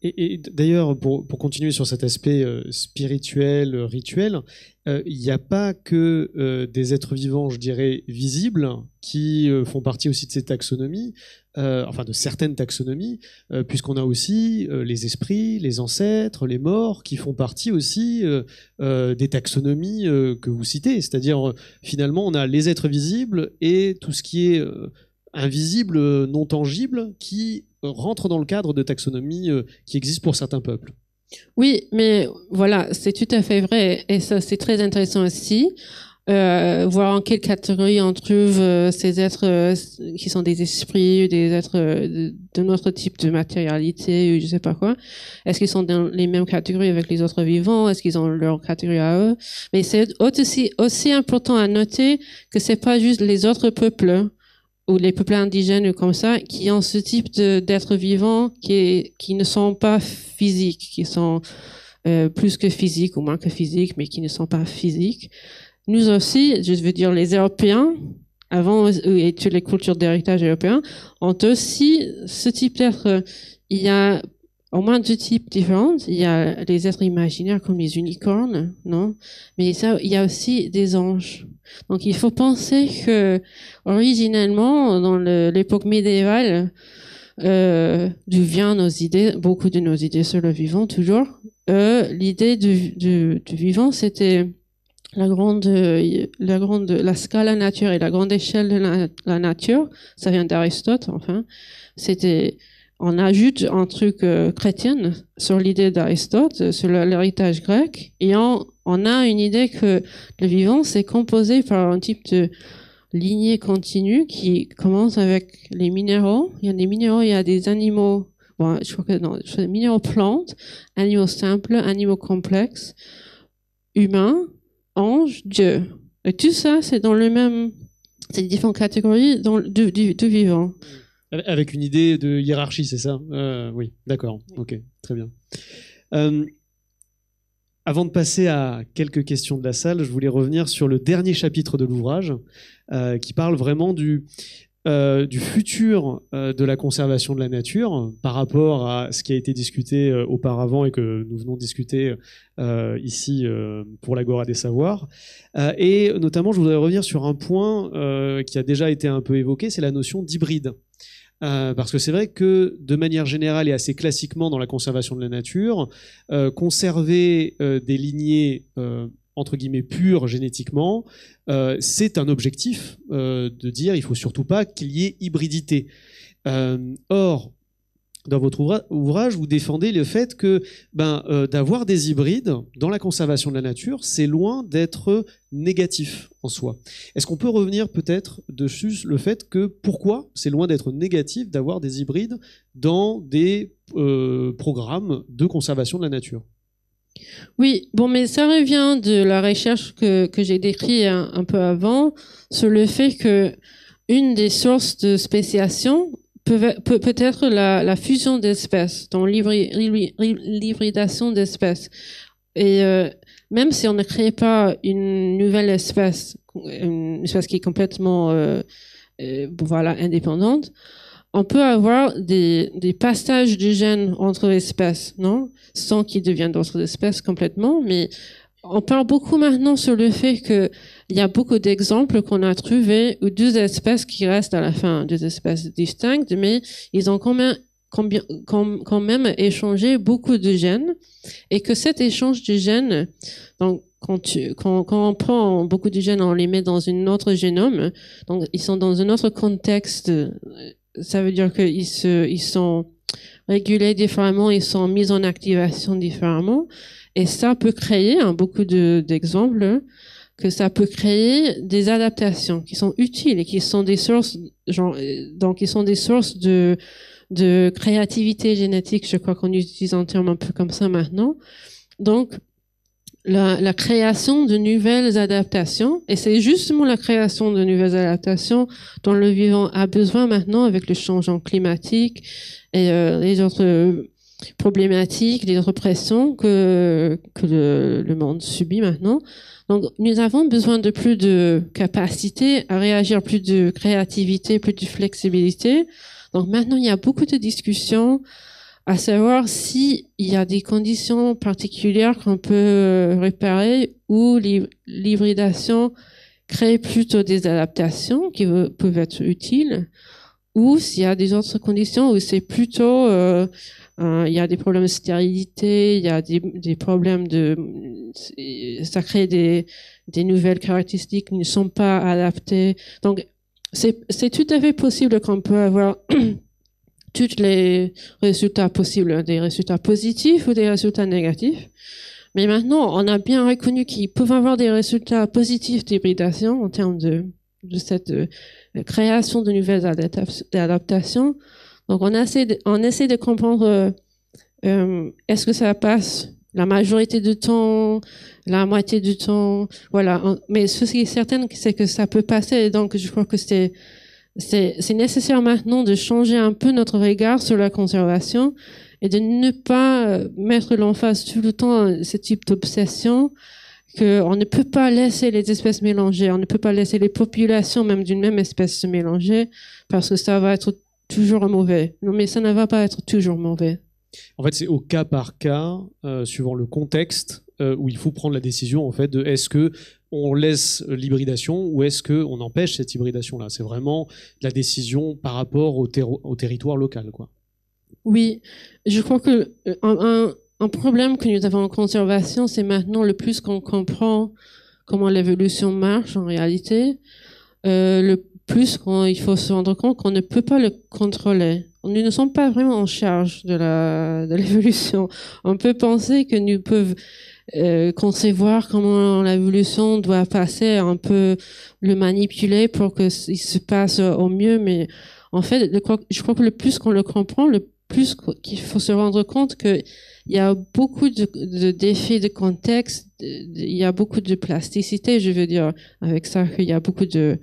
Et d'ailleurs, pour continuer sur cet aspect spirituel, rituel, il n'y a pas que des êtres vivants, je dirais, visibles, qui font partie aussi de ces taxonomies, enfin de certaines taxonomies, puisqu'on a aussi les esprits, les ancêtres, les morts, qui font partie aussi des taxonomies que vous citez. C'est-à-dire, finalement, on a les êtres visibles et tout ce qui est invisible, non tangible, qui rentre dans le cadre de taxonomie qui existe pour certains peuples. Oui, mais voilà, c'est tout à fait vrai, et ça c'est très intéressant aussi. Voir en quelle catégorie on trouve ces êtres qui sont des esprits, des êtres de notre type de matérialité, ou je sais pas quoi. Est-ce qu'ils sont dans les mêmes catégories avec les autres vivants? Est-ce qu'ils ont leur catégorie à eux? Mais c'est aussi important à noter que c'est pas juste les autres peuples ou les peuples indigènes ou comme ça, qui ont ce type d'êtres vivants qui ne sont pas physiques, qui sont plus que physiques ou moins que physiques, mais qui ne sont pas physiques. Nous aussi, je veux dire les Européens, avant, et toutes les cultures d'héritage européen, ont aussi ce type d'êtres. Il y a au moins 2 types différents. Il y a les êtres imaginaires comme les unicornes, non? Mais ça, il y a aussi des anges. Donc, il faut penser que, originellement, dans l'époque médiévale, d'où viennent nos idées, beaucoup de nos idées sur le vivant, toujours, l'idée du vivant, c'était la scala nature et la grande échelle de la nature. Ça vient d'Aristote, enfin. On ajoute un truc chrétien sur l'idée d'Aristote, sur l'héritage grec, et on a une idée que le vivant, c'est composé par un type de lignée continue qui commence avec les minéraux. Il y a des minéraux, il y a des animaux, bon, je crois que non, minéraux plantes, animaux simples, animaux complexes, humains, anges, Dieu. Et tout ça, c'est dans c'est différentes catégories du vivant. Avec une idée de hiérarchie, c'est ça? Oui, d'accord. Ok, très bien. Avant de passer à quelques questions de la salle, je voulais revenir sur le dernier chapitre de l'ouvrage, qui parle vraiment du futur de la conservation de la nature par rapport à ce qui a été discuté auparavant et que nous venons de discuter ici pour l'Agora des Savoirs. Et notamment, je voudrais revenir sur un point qui a déjà été un peu évoqué, c'est la notion d'hybride. Parce que c'est vrai que de manière générale et assez classiquement dans la conservation de la nature, conserver des lignées entre guillemets pures génétiquement, c'est un objectif de dire il faut surtout pas qu'il y ait hybridité. Or, dans votre ouvrage, vous défendez le fait que d'avoir des hybrides dans la conservation de la nature, c'est loin d'être négatif en soi. Est-ce qu'on peut revenir peut-être dessus le fait que pourquoi c'est loin d'être négatif d'avoir des hybrides dans des programmes de conservation de la nature? Oui, bon, mais ça revient de la recherche que j'ai décrite un peu avant sur le fait que une des sources de spéciation peut être la fusion d'espèces, donc l'hybridation d'espèces. Et même si on ne crée pas une nouvelle espèce, une espèce qui est complètement indépendante, on peut avoir des passages de gènes entre espèces, non? Sans qu'ils deviennent d'autres espèces complètement, mais on parle beaucoup maintenant sur le fait qu'il y a beaucoup d'exemples qu'on a trouvés où deux espèces qui restent à la fin, deux espèces distinctes, mais ils ont quand même échangé beaucoup de gènes, et que cet échange de gènes, donc quand on prend beaucoup de gènes, on les met dans un autre génome, donc ils sont dans un autre contexte, ça veut dire qu'ils sont régulés différemment, ils sont mis en activation différemment. Et ça peut créer, beaucoup d'exemples, que ça peut créer des adaptations qui sont utiles et qui sont des sources, qui sont des sources de créativité génétique. Je crois qu'on utilise un terme un peu comme ça maintenant. Donc, la création de nouvelles adaptations, et c'est justement la création de nouvelles adaptations dont le vivant a besoin maintenant avec le changement climatique et les autres problématiques, les autres pressions que le monde subit maintenant. Donc, nous avons besoin de plus de capacité à réagir, plus de créativité, plus de flexibilité. Donc, maintenant, il y a beaucoup de discussions à savoir s'il y a des conditions particulières qu'on peut réparer où l'hybridation crée plutôt des adaptations qui peuvent être utiles, ou s'il y a des autres conditions où c'est plutôt il y a des problèmes de stérilité, il y a des problèmes ça crée des nouvelles caractéristiques qui ne sont pas adaptées. Donc c'est tout à fait possible qu'on peut avoir tous les résultats possibles, des résultats positifs ou des résultats négatifs. Mais maintenant, on a bien reconnu qu'ils peuvent avoir des résultats positifs d'hybridation en termes de cette création de nouvelles adaptations. Donc, on essaie de comprendre est-ce que ça passe la majorité du temps, la moitié du temps, voilà. Mais ce qui est certain, c'est que ça peut passer. Et donc, je crois que c'est nécessaire maintenant de changer un peu notre regard sur la conservation et de ne pas mettre l'emphase tout le temps ce type d'obsession qu'on ne peut pas laisser les espèces mélangées, on ne peut pas laisser les populations même d'une même espèce se mélanger parce que ça va être toujours mauvais. Non, mais ça ne va pas être toujours mauvais. En fait, c'est au cas par cas, suivant le contexte, où il faut prendre la décision en fait de est-ce que on laisse l'hybridation ou est-ce que on empêche cette hybridation-là. C'est vraiment la décision par rapport au territoire local, quoi. Oui, je crois que un problème que nous avons en conservation, c'est maintenant le plus qu'on comprend comment l'évolution marche en réalité, le plus il faut se rendre compte qu'on ne peut pas le contrôler. Nous ne sommes pas vraiment en charge de l'évolution. On peut penser que nous pouvons concevoir comment l'évolution doit passer, un peu le manipuler pour que il se passe au mieux, mais en fait, je crois que le plus qu'on le comprend, le plus qu'il faut se rendre compte que il y a beaucoup d'effets de contexte, il y a beaucoup de plasticité, je veux dire, avec ça, qu'il y a beaucoup de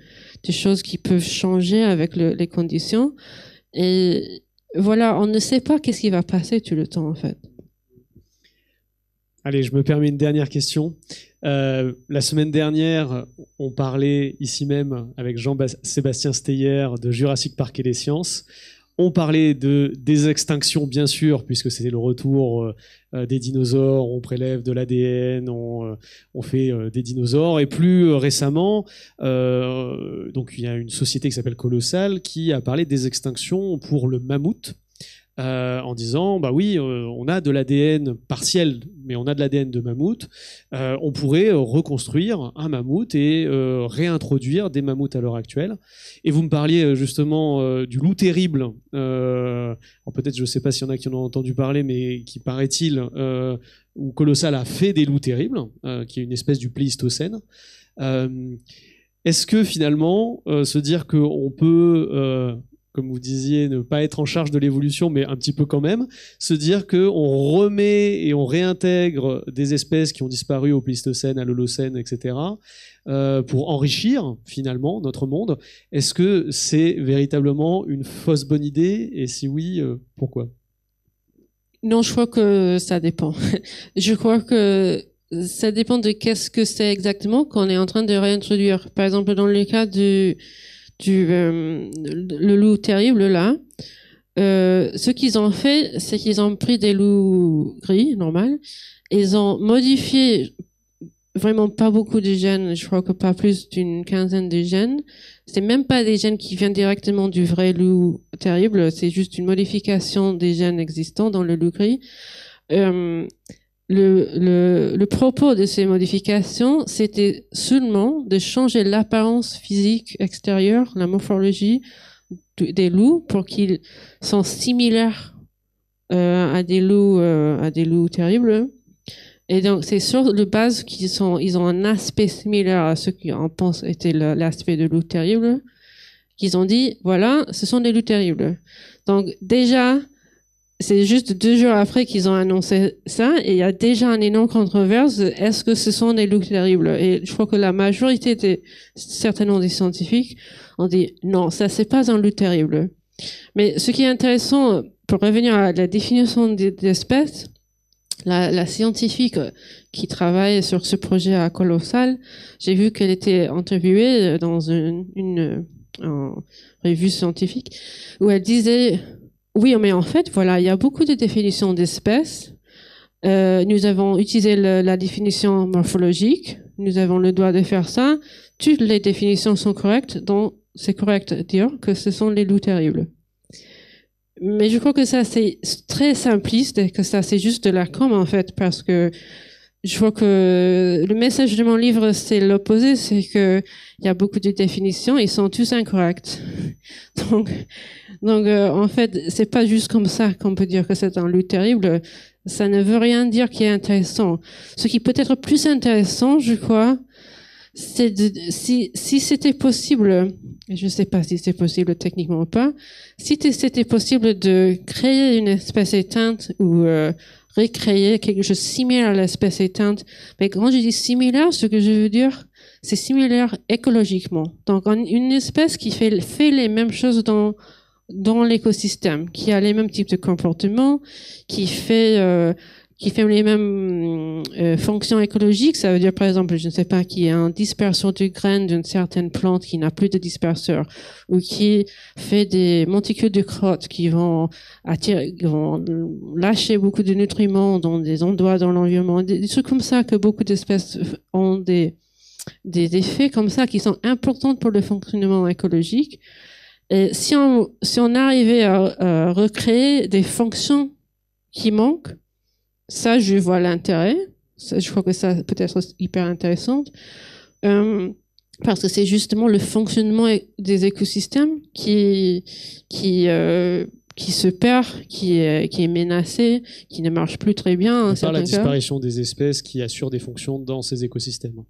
choses qui peuvent changer avec les conditions. Et voilà, on ne sait pas qu'est-ce qui va passer tout le temps, en fait. Allez, je me permets une dernière question. La semaine dernière, on parlait ici même avec Jean-Sébastien Steyer de Jurassic Park et les sciences. On parlait des extinctions, bien sûr, puisque c'était le retour des dinosaures, on prélève de l'ADN, on fait des dinosaures. Et plus récemment, donc il y a une société qui s'appelle Colossal qui a parlé des extinctions pour le mammouth. en disant bah oui, on a de l'ADN partiel, mais on a de l'ADN de mammouth. On pourrait reconstruire un mammouth et réintroduire des mammouths à l'heure actuelle. Et vous me parliez justement du loup terrible. Alors peut-être, je ne sais pas s'il y en a qui en ont entendu parler, mais qui paraît-il, où Colossal a fait des loups terribles, qui est une espèce du Pléistocène. Est-ce que finalement, se dire qu'on peut, comme vous disiez, ne pas être en charge de l'évolution, mais un petit peu quand même, se dire qu'on remet et on réintègre des espèces qui ont disparu au Pléistocène, à l'Holocène, etc., pour enrichir finalement notre monde, est-ce que c'est véritablement une fausse bonne idée? Et si oui, pourquoi? Non, je crois que ça dépend. Je crois que ça dépend de qu'est-ce que c'est exactement qu'on est en train de réintroduire. Par exemple, dans le cas le loup terrible là, ce qu'ils ont fait, c'est qu'ils ont pris des loups gris, normal, et ils ont modifié vraiment pas beaucoup de gènes, je crois que pas plus d'une quinzaine de gènes. C'est même pas des gènes qui viennent directement du vrai loup terrible, c'est juste une modification des gènes existants dans le loup gris. Le propos de ces modifications, c'était seulement de changer l'apparence physique extérieure, la morphologie des loups pour qu'ils sont similaires à des loups terribles. Et donc, c'est sur le base ils ont un aspect similaire à ce qu'on pense était l'aspect de loup terrible, qu'ils ont dit, voilà, ce sont des loups terribles. Donc, déjà, c'est juste 2 jours après qu'ils ont annoncé ça, et il y a déjà une énorme controverse. Est-ce que ce sont des loups terribles? Et je crois que la majorité certainement des scientifiques ont dit, non, ça, c'est pas un loup terrible. Mais ce qui est intéressant, pour revenir à la définition d'espèces, la scientifique qui travaille sur ce projet à Colossal, j'ai vu qu'elle était interviewée dans une revue scientifique où elle disait, oui, mais en fait, voilà, il y a beaucoup de définitions d'espèces. Nous avons utilisé la définition morphologique. Nous avons le droit de faire ça. Toutes les définitions sont correctes, donc c'est correct de dire que ce sont les loups terribles. Mais je crois que ça, c'est très simpliste et que ça, c'est juste de la com, en fait, parce que je crois que le message de mon livre, c'est l'opposé, c'est que il y a beaucoup de définitions, ils sont tous incorrects. Donc, en fait, c'est pas juste comme ça qu'on peut dire que c'est un loup terrible. Ça ne veut rien dire qui est intéressant. Ce qui peut être plus intéressant, je crois, c'est si c'était possible, je ne sais pas si c'est possible techniquement ou pas, si c'était possible de créer une espèce éteinte ou recréer quelque chose de similaire à l'espèce éteinte. Mais quand je dis similaire, ce que je veux dire, c'est similaire écologiquement. Donc, une espèce qui fait les mêmes choses dans l'écosystème, qui a les mêmes types de comportements, qui fait les mêmes fonctions écologiques. Ça veut dire, par exemple, je ne sais pas, qu'il y a une dispersion de graines d'une certaine plante qui n'a plus de disperseur, ou qui fait des monticules de crottes qui vont lâcher beaucoup de nutriments dans des endroits dans l'environnement, des trucs comme ça, que beaucoup d'espèces ont des effets comme ça qui sont importants pour le fonctionnement écologique. Et si on arrivait à recréer des fonctions qui manquent, ça, je vois l'intérêt. Ça, je crois que ça peut être hyper intéressant. Parce que c'est justement le fonctionnement des écosystèmes qui se perd, qui est menacé, qui ne marche plus très bien. Par la disparition des espèces qui assurent des fonctions dans ces écosystèmes.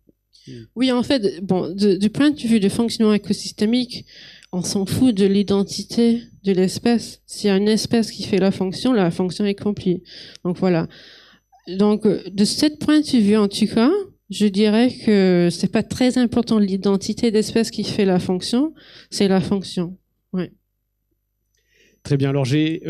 Oui, en fait, bon, du point de vue du fonctionnement écosystémique, on s'en fout de l'identité de l'espèce. S'il y a une espèce qui fait la fonction est accomplie. Donc voilà. Donc, de ce point de vue, en tout cas, je dirais que c'est pas très important l'identité d'espèce qui fait la fonction, c'est la fonction. Ouais. Très bien. Alors j'ai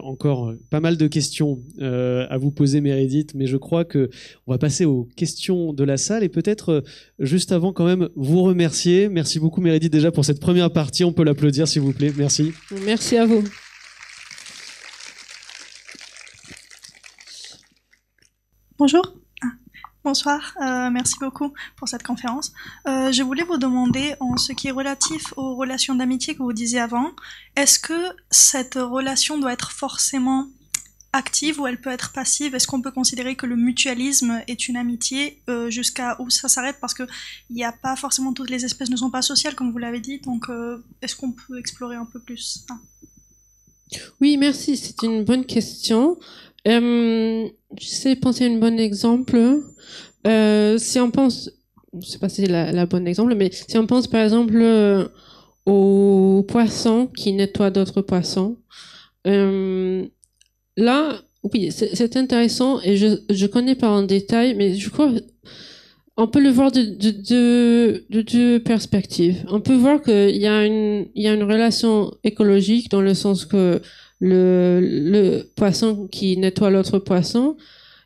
encore pas mal de questions à vous poser, Meredith, mais je crois que on va passer aux questions de la salle et peut-être juste avant quand même vous remercier. Merci beaucoup, Meredith, déjà pour cette première partie. On peut l'applaudir, s'il vous plaît. Merci. Merci à vous. Bonjour. Bonsoir, merci beaucoup pour cette conférence. Je voulais vous demander, en ce qui est relatif aux relations d'amitié que vous disiez avant, est-ce que cette relation doit être forcément active ou elle peut être passive? Est-ce qu'on peut considérer que le mutualisme est une amitié jusqu'à où ça s'arrête? Parce que il n'y a pas forcément, toutes les espèces ne sont pas sociales, comme vous l'avez dit, donc est-ce qu'on peut explorer un peu plus ça? Oui, merci, c'est une bonne question. J'essaie de penser à un bon exemple. Si on pense, je sais pas si c'est la bonne exemple, mais si on pense par exemple aux poissons qui nettoient d'autres poissons, là, oui, c'est intéressant et je connais pas en détail, mais je crois on peut le voir de deux perspectives. On peut voir qu'il y a une relation écologique dans le sens que le poisson qui nettoie l'autre poisson,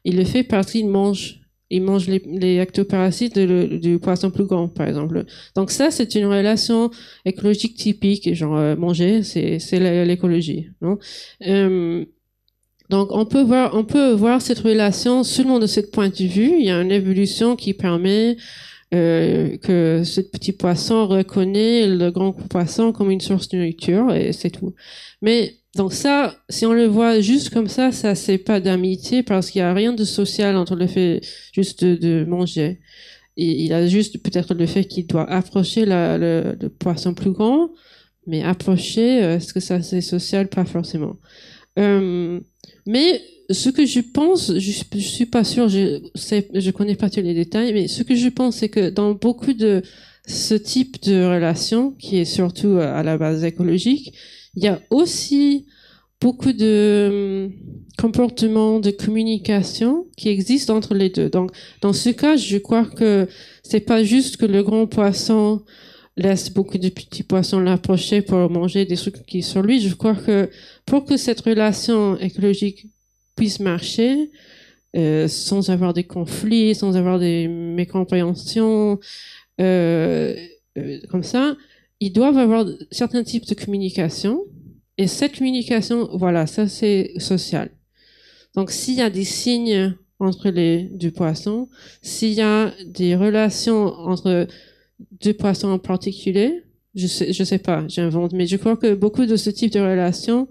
il le fait parce qu'il mange. Il mange les ectoparasites du poisson plus grand, par exemple. Donc ça, c'est une relation écologique typique. Genre, manger, c'est l'écologie, non? Donc, on peut voir cette relation seulement de ce point de vue. Il y a une évolution qui permet que ce petit poisson reconnaît le grand poisson comme une source de nourriture et c'est tout. Mais donc ça, si on le voit juste comme ça c'est pas d'amitié parce qu'il y a rien de social entre le fait juste de manger. Et il a juste peut-être le fait qu'il doit approcher le poisson plus grand, mais approcher, est-ce que ça c'est social? Pas forcément. Mais ce que je pense, je suis pas sûre, je connais pas tous les détails, mais ce que je pense, c'est que dans beaucoup de ce type de relation, qui est surtout à la base écologique, il y a aussi beaucoup de comportements de communication qui existent entre les deux. Donc, dans ce cas, je crois que c'est pas juste que le grand poisson laisse beaucoup de petits poissons l'approcher pour manger des trucs qui sont sur lui. Je crois que pour que cette relation écologique puisse marcher, sans avoir des conflits, sans avoir des mécompréhensions, comme ça, ils doivent avoir certains types de communication. Et cette communication, voilà, ça c'est social. Donc s'il y a des signes entre les deux poissons, s'il y a des relations entre deux poissons en particulier, je sais pas, j'invente, mais je crois que beaucoup de ce type de relations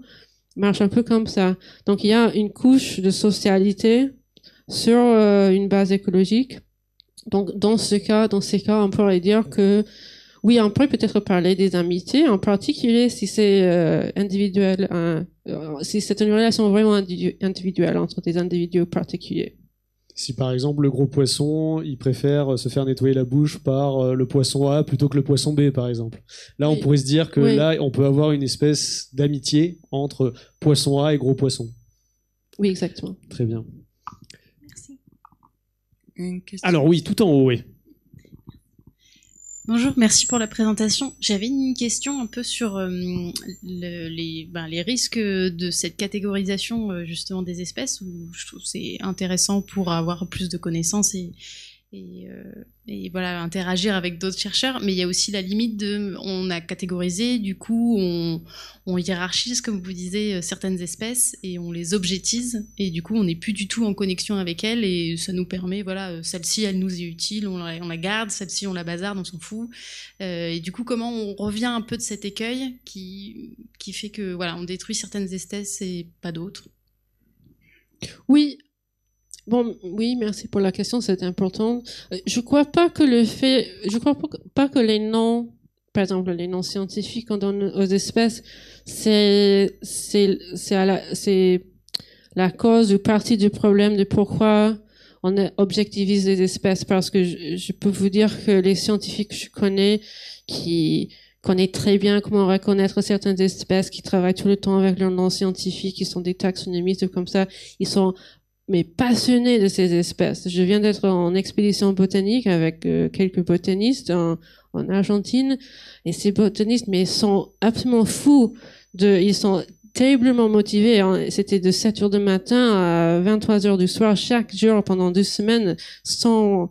marchent un peu comme ça. Donc il y a une couche de socialité sur une base écologique. Donc dans ces cas, on pourrait dire que oui, on pourrait peut-être parler des amitiés, en particulier si c'est individuel, si c'est une relation vraiment individuelle entre des individus particuliers. Si par exemple le gros poisson, il préfère se faire nettoyer la bouche par le poisson A plutôt que le poisson B, par exemple. Là, on pourrait se dire que là, on peut avoir une espèce d'amitié entre poisson A et gros poisson. Oui, exactement. Très bien. Merci. Une question. Alors oui, tout en haut, oui. Bonjour, merci pour la présentation. J'avais une question un peu sur les risques de cette catégorisation justement des espèces, où je trouve que c'est intéressant pour avoir plus de connaissances et voilà, interagir avec d'autres chercheurs. Mais il y a aussi la limite on a catégorisé, du coup on hiérarchise, comme vous disiez, certaines espèces et on les objetise, et du coup on n'est plus du tout en connexion avec elles, et ça nous permet, voilà, celle-ci elle nous est utile, on la garde, celle-ci on la bazarde, on s'en fout. Et du coup, comment on revient un peu de cet écueil qui fait que voilà, on détruit certaines espèces et pas d'autres? Oui. Bon, oui, merci pour la question, c'est important. Je crois pas que les noms, par exemple, les noms scientifiques qu'on donne aux espèces, c'est la cause ou partie du problème de pourquoi on objectivise les espèces, parce que je peux vous dire que les scientifiques que je connais, qui connaissent très bien comment reconnaître certaines espèces, qui travaillent tout le temps avec leurs noms scientifiques, qui sont des taxonomistes comme ça, ils sont passionnés de ces espèces. Je viens d'être en expédition botanique avec quelques botanistes en Argentine, et ces botanistes, mais ils sont absolument fous ils sont terriblement motivés. C'était de 7 heures du matin à 23 heures du soir chaque jour pendant 2 semaines, sans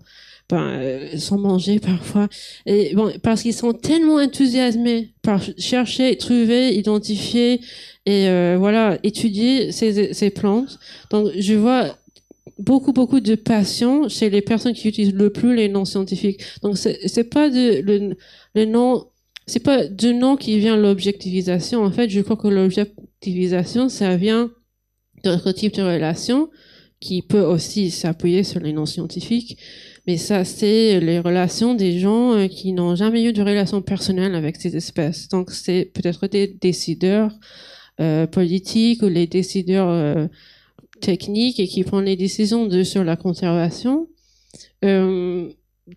manger parfois. Et bon, parce qu'ils sont tellement enthousiasmés par chercher, trouver, identifier et voilà, étudier ces plantes. Donc je vois beaucoup de passion chez les personnes qui utilisent le plus les noms scientifiques. Donc c'est pas le nom, c'est pas du nom qui vient l'objectivisation. En fait, je crois que l'objectivisation, ça vient d'autres types de relations qui peut aussi s'appuyer sur les noms scientifiques. Mais ça, c'est les relations des gens qui n'ont jamais eu de relation personnelle avec ces espèces. Donc, c'est peut-être des décideurs politiques ou les décideurs techniques et qui prennent les décisions sur la conservation,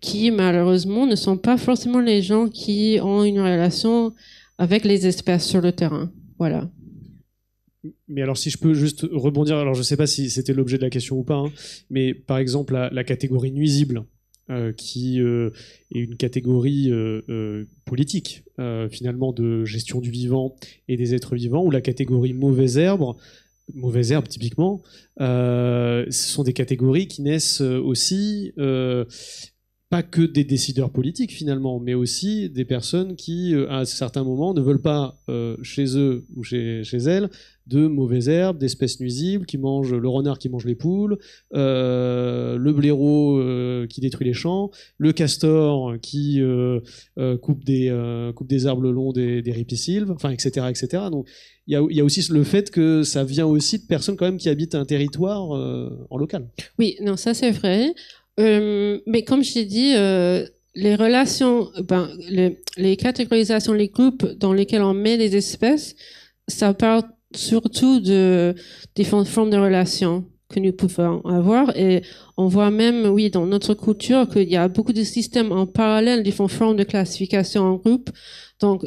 qui malheureusement ne sont pas forcément les gens qui ont une relation avec les espèces sur le terrain. Voilà. Mais alors, si je peux juste rebondir, alors je ne sais pas si c'était l'objet de la question ou pas, hein, mais par exemple, la catégorie nuisible, qui est une catégorie politique, finalement, de gestion du vivant et des êtres vivants, ou la catégorie mauvaise herbe, typiquement, ce sont des catégories qui naissent aussi pas que des décideurs politiques finalement, mais aussi des personnes qui, à certains moments, ne veulent pas chez eux ou chez elles de mauvaises herbes, d'espèces nuisibles, le renard qui mange les poules, le blaireau qui détruit les champs, le castor qui coupe des arbres le long des ripisylves, enfin, etc., etc. Donc, il y a aussi le fait que ça vient aussi de personnes quand même qui habitent un territoire en local. Oui, non, ça c'est vrai. Mais comme je t'ai dit, les relations, les catégorisations, les groupes dans lesquels on met les espèces, ça part surtout de différentes formes de relations que nous pouvons avoir. Et on voit même, oui, dans notre culture, qu'il y a beaucoup de systèmes en parallèle, différentes formes de classification en groupe. Donc,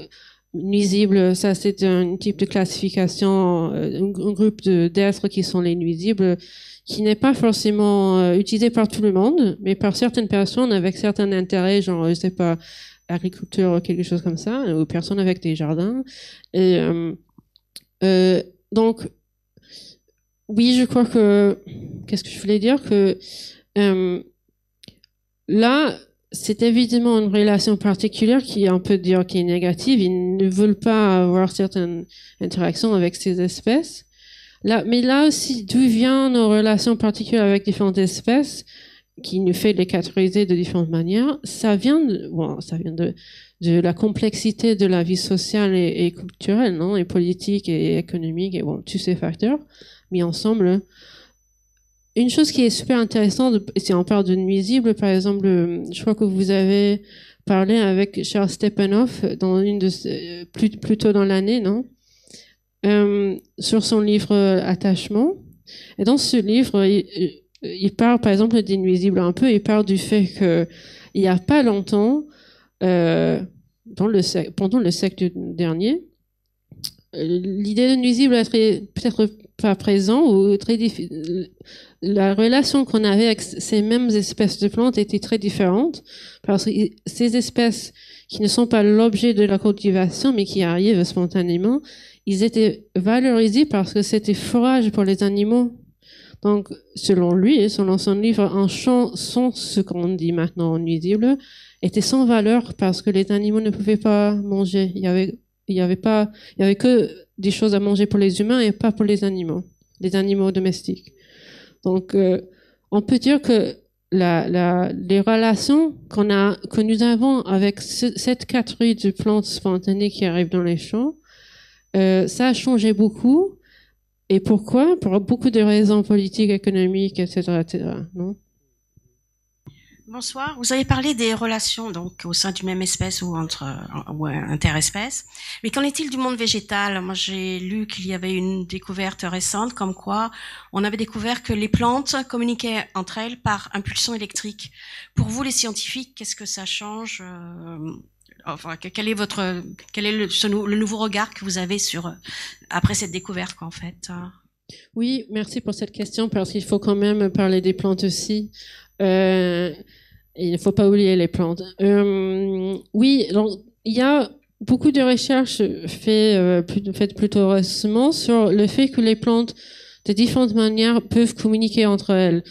nuisibles, ça c'est un type de classification, un groupe d'êtres qui sont les nuisibles, qui n'est pas forcément utilisé par tout le monde, mais par certaines personnes avec certains intérêts, genre, je sais pas, agriculture ou quelque chose comme ça, ou personnes avec des jardins. Et donc, oui, je crois que, qu'est-ce que je voulais dire, que là, c'est évidemment une relation particulière qui, on peut dire, qui est négative. Ils ne veulent pas avoir certaines interactions avec ces espèces. Là, mais là aussi, d'où viennent nos relations particulières avec différentes espèces, qui nous fait les catégoriser de différentes manières, ça vient de la complexité de la vie sociale et culturelle, non, et politique et économique, et tous ces facteurs mis ensemble. Une chose qui est super intéressante, si on parle de nuisibles, par exemple, je crois que vous avez parlé avec Charles Stepanov dans une de plus tôt dans l'année, non? Sur son livre Attachement. Et dans ce livre, il parle par exemple des nuisibles un peu. Il parle du fait que il y a pas longtemps, pendant le siècle dernier, l'idée de nuisible est peut-être pas présent ou très difficile. La relation qu'on avait avec ces mêmes espèces de plantes était très différente parce que ces espèces qui ne sont pas l'objet de la cultivation mais qui arrivent spontanément, ils étaient valorisés parce que c'était fourrage pour les animaux. Donc, selon lui, selon son livre, un champ sans ce qu'on dit maintenant nuisible était sans valeur parce que les animaux ne pouvaient pas manger. Il y avait que des choses à manger pour les humains et pas pour les animaux domestiques. Donc, on peut dire que les relations que nous avons avec cette catégorie de plantes spontanées qui arrivent dans les champs, ça a changé beaucoup. Et pourquoi? Pour beaucoup de raisons politiques, économiques, etc., etc., non? Bonsoir. Vous avez parlé des relations donc au sein d'une même espèce ou interespèces. Mais qu'en est-il du monde végétal? Moi, j'ai lu qu'il y avait une découverte récente comme quoi on avait découvert que les plantes communiquaient entre elles par impulsion électrique. Pour vous, les scientifiques, qu'est-ce que ça change? Enfin, quel est le nouveau regard que vous avez après cette découverte, en fait? Oui, merci pour cette question parce qu'il faut quand même parler des plantes aussi. Il ne faut pas oublier les plantes. Oui, donc il y a beaucoup de recherches faites plutôt récemment sur le fait que les plantes, de différentes manières, peuvent communiquer entre elles,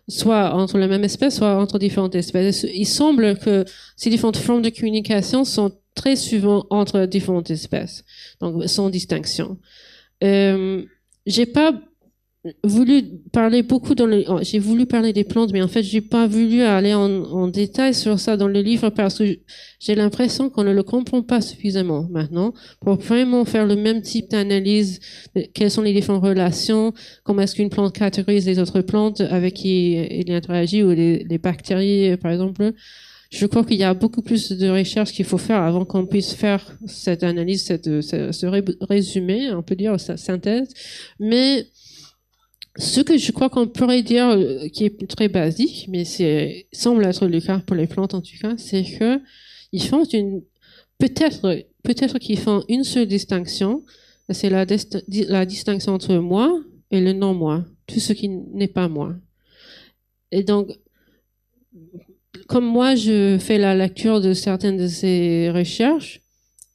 soit entre la même espèce, soit entre différentes espèces. Il semble que ces différentes formes de communication sont très souvent entre différentes espèces, donc sans distinction. J'ai pas voulu parler beaucoup j'ai voulu parler des plantes, mais en fait, j'ai pas voulu aller en détail sur ça dans le livre parce que j'ai l'impression qu'on ne le comprend pas suffisamment maintenant pour vraiment faire le même type d'analyse. Quelles sont les différentes relations? Comment est-ce qu'une plante catégorise les autres plantes avec qui il interagit ou les bactéries, par exemple? Je crois qu'il y a beaucoup plus de recherches qu'il faut faire avant qu'on puisse faire cette analyse, ce résumé, on peut dire, sa synthèse. Mais ce que je crois qu'on pourrait dire, qui est très basique, mais semble être le cas pour les plantes en tout cas, c'est que ils font peut-être qu'ils font une seule distinction, c'est la distinction entre moi et le non-moi, tout ce qui n'est pas moi. Et donc, comme moi, je fais la lecture de certaines de ces recherches,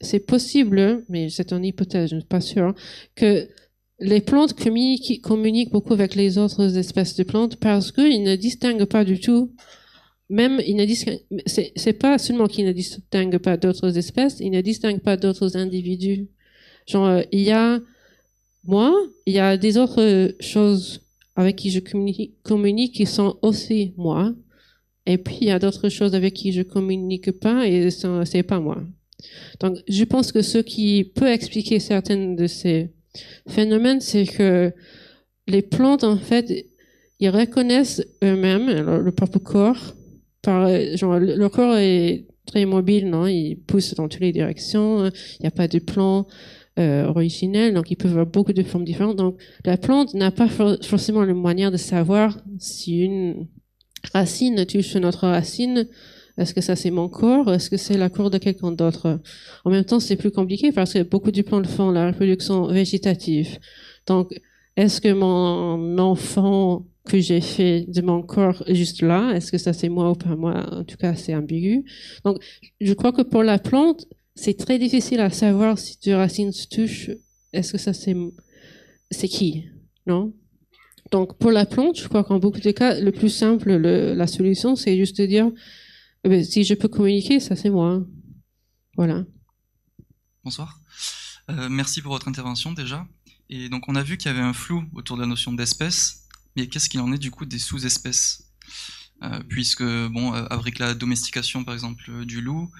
c'est possible, mais c'est une hypothèse, je ne suis pas sûre, que les plantes communiquent beaucoup avec les autres espèces de plantes parce qu'ils ne distinguent pas du tout. Même, c'est pas seulement qu'ils ne distinguent pas d'autres espèces, ils ne distinguent pas d'autres individus. Genre, il y a moi, il y a des autres choses avec qui je communique qui sont aussi moi. Et puis, il y a d'autres choses avec qui je communique pas et c'est pas moi. Donc, je pense que ce qui peut expliquer certaines de ces phénomènes, c'est que les plantes, en fait, ils reconnaissent eux-mêmes leur propre corps. Le corps est très mobile, non? Il pousse dans toutes les directions. Il n'y a pas de plan originel, donc ils peuvent avoir beaucoup de formes différentes. Donc, la plante n'a pas forcément la manière de savoir si une racine touche une autre racine. Est-ce que ça c'est mon corps? Est-ce que c'est la cour de quelqu'un d'autre? En même temps, c'est plus compliqué parce que beaucoup de plantes font la reproduction végétative. Donc, est-ce que mon enfant que j'ai fait de mon corps juste là, est-ce que ça c'est moi ou pas moi? En tout cas, c'est ambigu. Donc, je crois que pour la plante, c'est très difficile à savoir si deux racines se touchent. Est-ce que ça c'est qui? Non? Donc, pour la plante, je crois qu'en beaucoup de cas, le plus simple, la solution, c'est juste de dire, si je peux communiquer, ça c'est moi. Voilà. Bonsoir. Merci pour votre intervention déjà. Et donc on a vu qu'il y avait un flou autour de la notion d'espèce, mais qu'est-ce qu'il en est du coup des sous-espèces puisque avec la domestication par exemple du loup,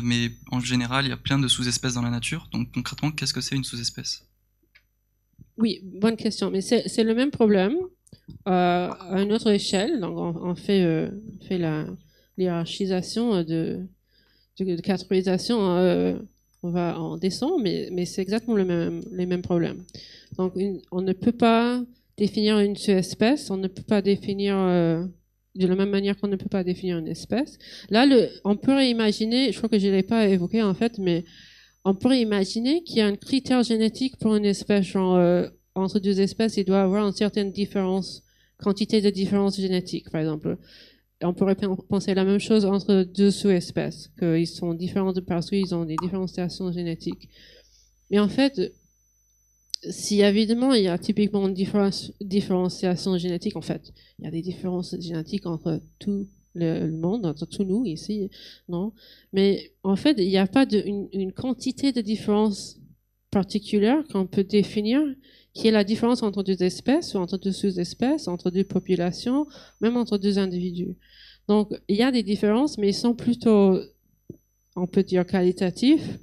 mais en général il y a plein de sous-espèces dans la nature. Donc concrètement, qu'est-ce que c'est une sous-espèce? Oui, bonne question. Mais c'est le même problème à une autre échelle. Donc on fait la hiérarchisation de catégorisation, on va en descendre, mais c'est exactement les mêmes problèmes. Donc, on ne peut pas définir une seule espèce, on ne peut pas définir de la même manière qu'on ne peut pas définir une espèce. Là, on pourrait imaginer, je crois que je ne l'ai pas évoqué en fait, mais on pourrait imaginer qu'il y a un critère génétique pour une espèce, genre entre deux espèces, il doit y avoir une certaine quantité de différence génétique, par exemple. On pourrait penser la même chose entre deux sous-espèces, qu'ils sont différents parce qu'ils ont des différenciations génétiques. Mais en fait, si évidemment il y a typiquement une différenciation génétique, en fait, il y a des différences génétiques entre tout le monde, entre tous nous ici, non? Mais en fait, il n'y a pas une quantité de différence particulière qu'on peut définir, qui est la différence entre deux espèces ou entre deux sous-espèces, entre deux populations, même entre deux individus. Donc, il y a des différences, mais ils sont plutôt, on peut dire, qualitatives.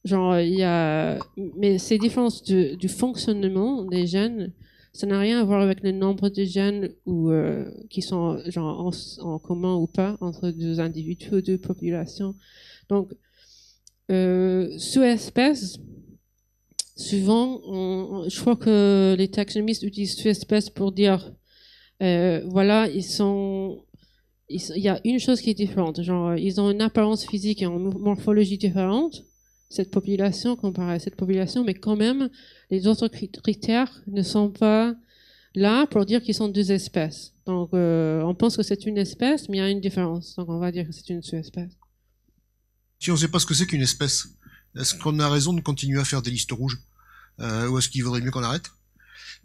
Genre, mais ces différences du fonctionnement des gènes, ça n'a rien à voir avec le nombre de gènes ou qui sont genre en commun ou pas entre deux individus ou deux populations. Donc, sous-espèces, souvent, je crois que les taxonomistes utilisent sous-espèces pour dire, voilà, il y a une chose qui est différente. Genre, ils ont une apparence physique et une morphologie différente, cette population comparée à cette population, mais quand même, les autres critères ne sont pas là pour dire qu'ils sont deux espèces. Donc, on pense que c'est une espèce, mais il y a une différence. Donc, on va dire que c'est une sous-espèce. Si on ne sait pas ce que c'est qu'une espèce, est-ce qu'on a raison de continuer à faire des listes rouges ou est-ce qu'il vaudrait mieux qu'on arrête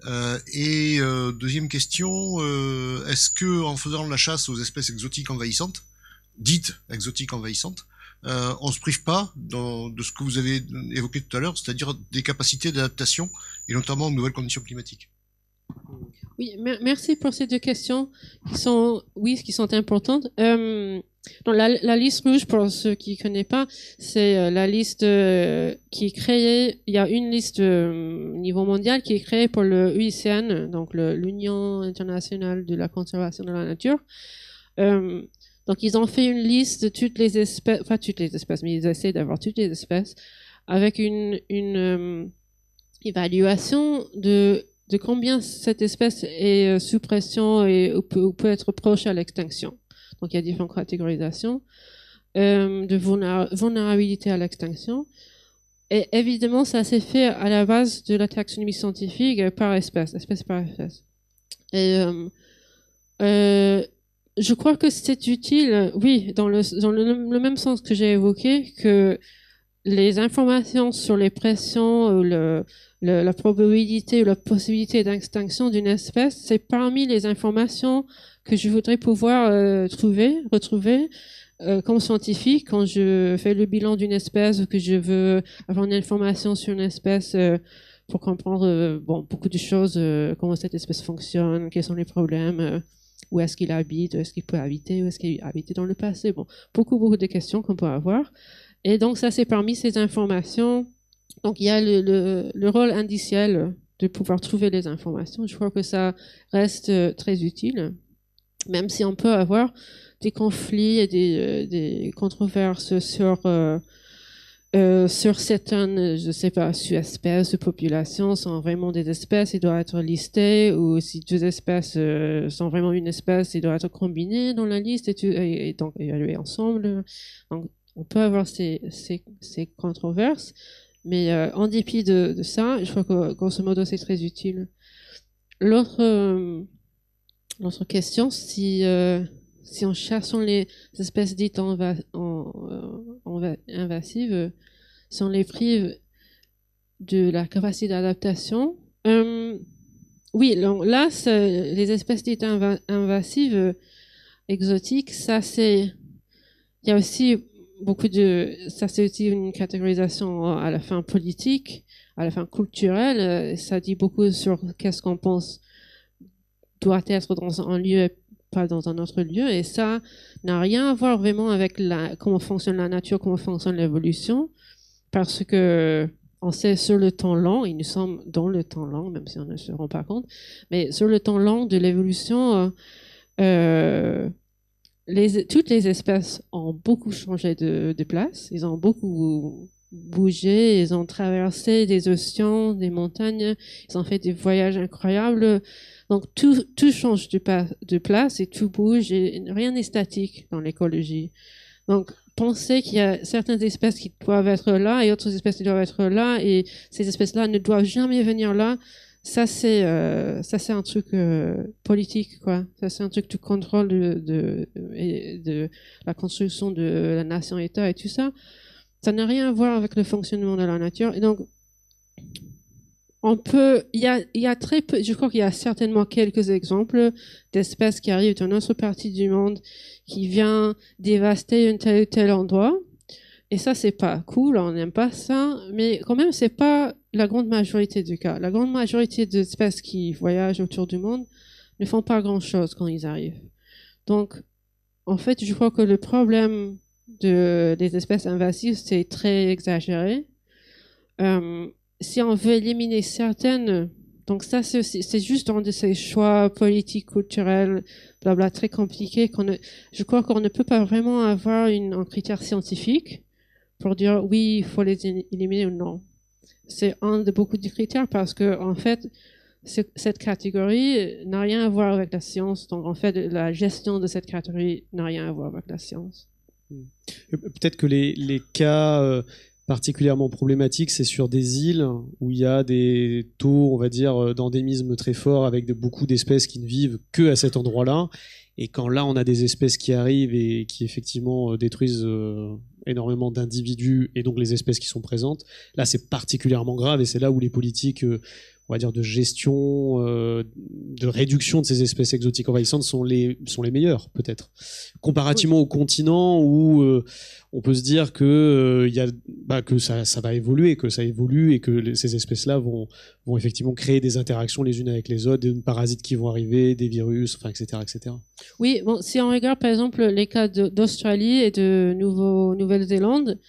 deuxième question, est-ce que en faisant la chasse aux espèces exotiques envahissantes, dites exotiques envahissantes, on se prive pas de ce que vous avez évoqué tout à l'heure, c'est-à-dire des capacités d'adaptation et notamment aux nouvelles conditions climatiques? Oui, merci pour ces deux questions qui sont importantes. Donc la liste rouge, pour ceux qui ne connaissent pas, c'est la liste qui est créée. Il y a une liste au niveau mondial qui est créée pour le UICN, donc l'Union internationale de la conservation de la nature. Donc ils ont fait une liste de toutes les espèces, pas toutes les espèces, mais ils essaient d'avoir toutes les espèces avec une évaluation de combien cette espèce est sous pression ou peut être proche à l'extinction. Donc il y a différentes catégorisations de vulnérabilité à l'extinction. Et évidemment, ça s'est fait à la base de la taxonomie scientifique par espèce par espèce. Et je crois que c'est utile, oui, dans le même sens que j'ai évoqué, que les informations sur les pressions, la probabilité ou la possibilité d'extinction d'une espèce, c'est parmi les informations que je voudrais pouvoir retrouver comme scientifique quand je fais le bilan d'une espèce ou que je veux avoir une information sur une espèce pour comprendre beaucoup de choses, comment cette espèce fonctionne, quels sont les problèmes, où est-ce qu'il habite, où est-ce qu'il peut habiter, où est-ce qu'il a habité dans le passé. Bon, beaucoup de questions qu'on peut avoir. Et donc ça, c'est parmi ces informations. Donc il y a le rôle indiciel de pouvoir trouver les informations. Je crois que ça reste très utile, même si on peut avoir des conflits et des controverses sur certaines, je sais pas, sous-espèces de population sont vraiment des espèces, ils doivent être listés, ou si deux espèces sont vraiment une espèce, ils doivent être combinés dans la liste et donc évalués ensemble. Donc on peut avoir ces controverses, mais en dépit de ça, je crois que grosso modo c'est très utile. L'autre question, si en chassant les espèces dites invasives, si on les prive de la capacité d'adaptation, oui, là, les espèces dites invasives, exotiques, ça c'est, il y a aussi ça c'est aussi une catégorisation à la fin politique, à la fin culturelle, ça dit beaucoup sur qu'est-ce qu'on pense doit être dans un lieu, pas dans un autre lieu, et ça n'a rien à voir vraiment avec comment fonctionne la nature, comment fonctionne l'évolution, parce que on sait sur le temps long, et nous sommes dans le temps long, même si on ne se rend pas compte, mais sur le temps long de l'évolution, toutes les espèces ont beaucoup changé de place, ils ont beaucoup bougé, ils ont traversé des océans, des montagnes, ils ont fait des voyages incroyables. Donc tout change de place et tout bouge et rien n'est statique dans l'écologie. Donc penser qu'il y a certaines espèces qui doivent être là et d'autres espèces qui doivent être là et ces espèces-là ne doivent jamais venir là, ça c'est un truc politique, quoi. Ça c'est un truc du contrôle de la construction de la nation-État et tout ça. Ça n'a rien à voir avec le fonctionnement de la nature. Et donc il y a très peu, je crois qu'il y a certainement quelques exemples d'espèces qui arrivent d'une autre partie du monde qui vient dévaster un tel ou tel endroit. Et ça, c'est pas cool, on n'aime pas ça, mais quand même, c'est pas la grande majorité du cas. La grande majorité des espèces qui voyagent autour du monde ne font pas grand chose quand ils arrivent. Donc, en fait, je crois que le problème des espèces invasives, c'est très exagéré. Si on veut éliminer certaines, donc ça c'est juste dans de ces choix politiques, culturels, blabla, très compliqués je crois qu'on ne peut pas vraiment avoir un critère scientifique pour dire oui, il faut les éliminer ou non. C'est un de beaucoup de critères parce que en fait cette catégorie n'a rien à voir avec la science. Donc en fait la gestion de cette catégorie n'a rien à voir avec la science. Peut-être que les cas particulièrement problématique, c'est sur des îles où il y a des taux, on va dire, d'endémisme très forts avec beaucoup d'espèces qui ne vivent que à cet endroit-là. Et quand là, on a des espèces qui arrivent et qui effectivement détruisent énormément d'individus et donc les espèces qui sont présentes, là, c'est particulièrement grave et c'est là où les politiques on va dire, de gestion, de réduction de ces espèces exotiques envahissantes sont les meilleures, peut-être. Comparativement au continent où on peut se dire que que ça va évoluer, que ça évolue et que ces espèces-là vont effectivement créer des interactions les unes avec les autres, des parasites qui vont arriver, des virus, enfin, etc., etc. Oui, bon, si on regarde par exemple les cas d'Australie et de Nouvelle-Zélande,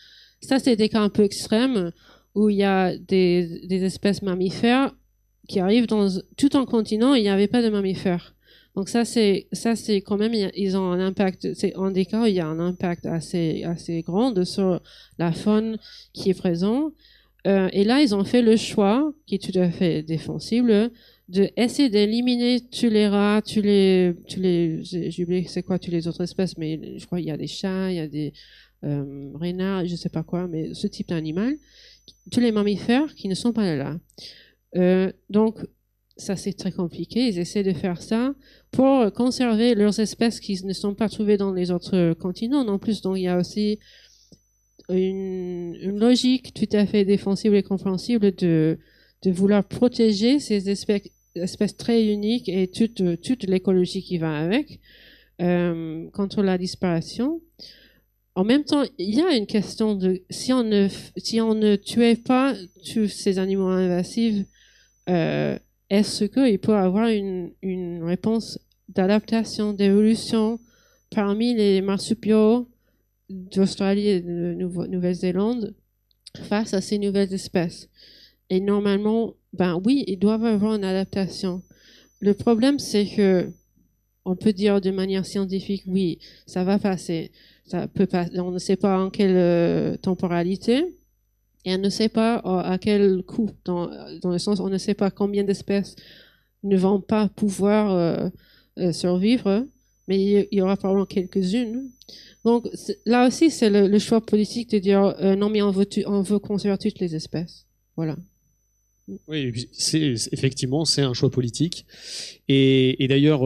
ça c'est des cas un peu extrêmes où il y a des espèces mammifères qui arrivent tout un continent et il n'y avait pas de mammifères. Donc ça c'est quand même, ils ont un impact, c'est en des cas où il y a un impact assez grand sur la faune qui est présente. Et là, ils ont fait le choix, qui est tout à fait défensible, de essayer d'éliminer tous les rats, j'ai oublié c'est quoi tous les autres espèces, mais je crois qu'il y a des chats, il y a des renards, je sais pas quoi, mais ce type d'animal, tous les mammifères qui ne sont pas là. Donc, ça c'est très compliqué. Ils essaient de faire ça pour conserver leurs espèces qui ne sont pas trouvées dans les autres continents non plus. Donc, il y a aussi une logique tout à fait défensible et compréhensible de vouloir protéger ces espèces très uniques et toute l'écologie qui va avec contre la disparition. En même temps, il y a une question de si on ne tuait pas tous ces animaux invasifs, est-ce qu'il peut avoir une réponse d'adaptation, d'évolution parmi les marsupiaux d'Australie et de Nouvelle-Zélande face à ces nouvelles espèces? Et normalement, ben oui, ils doivent avoir une adaptation. Le problème, c'est que on peut dire de manière scientifique, oui, ça va passer. Ça peut pas, on ne sait pas en quelle temporalité et on ne sait pas à quel coût, dans le sens on ne sait pas combien d'espèces ne vont pas pouvoir survivre, mais il y aura probablement quelques-unes. Donc là aussi, c'est le choix politique de dire non, mais on veut conserver toutes les espèces. Voilà. Oui, effectivement, c'est un choix politique. Et d'ailleurs,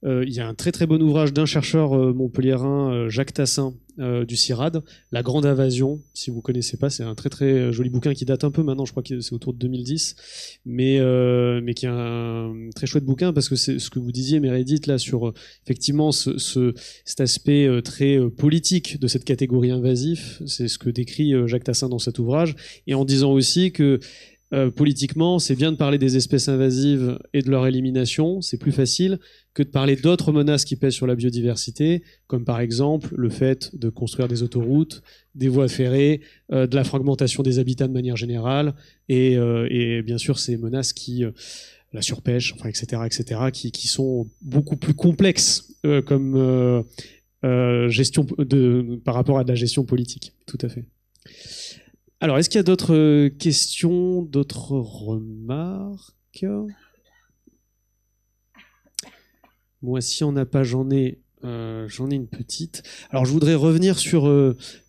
il y a un très très bon ouvrage d'un chercheur montpelliérain, Jacques Tassin, du CIRAD, La Grande Invasion. Si vous connaissez pas, c'est un très très joli bouquin qui date un peu maintenant. Je crois que c'est autour de 2010, mais qui est un très chouette bouquin parce que c'est ce que vous disiez, Meredith, là sur effectivement cet aspect très politique de cette catégorie invasif. C'est ce que décrit Jacques Tassin dans cet ouvrage, et en disant aussi que politiquement, c'est bien de parler des espèces invasives et de leur élimination, c'est plus facile que de parler d'autres menaces qui pèsent sur la biodiversité, comme par exemple le fait de construire des autoroutes, des voies ferrées, de la fragmentation des habitats de manière générale, et bien sûr ces menaces la surpêche, enfin, etc., qui sont beaucoup plus complexes comme gestion par rapport à de la gestion politique. Tout à fait. Alors, est-ce qu'il y a d'autres questions, d'autres remarques? Moi, si on n'a pas, j'en ai une petite. Alors, je voudrais revenir sur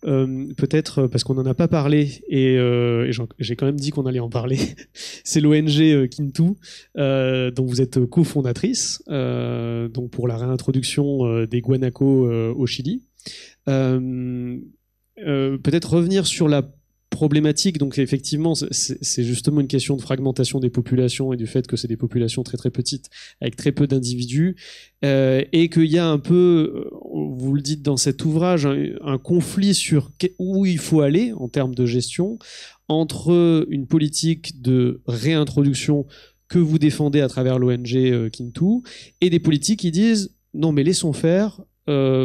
peut-être parce qu'on n'en a pas parlé et j'ai quand même dit qu'on allait en parler. C'est l'ONG Kintu, dont vous êtes cofondatrice, donc pour la réintroduction des guanacos au Chili. Peut-être revenir sur la problématique. Donc effectivement, c'est justement une question de fragmentation des populations et du fait que c'est des populations très très petites avec très peu d'individus, et qu'il y a un peu, vous le dites dans cet ouvrage, un conflit sur où il faut aller en termes de gestion entre une politique de réintroduction que vous défendez à travers l'ONG Kintu et des politiques qui disent non mais laissons faire.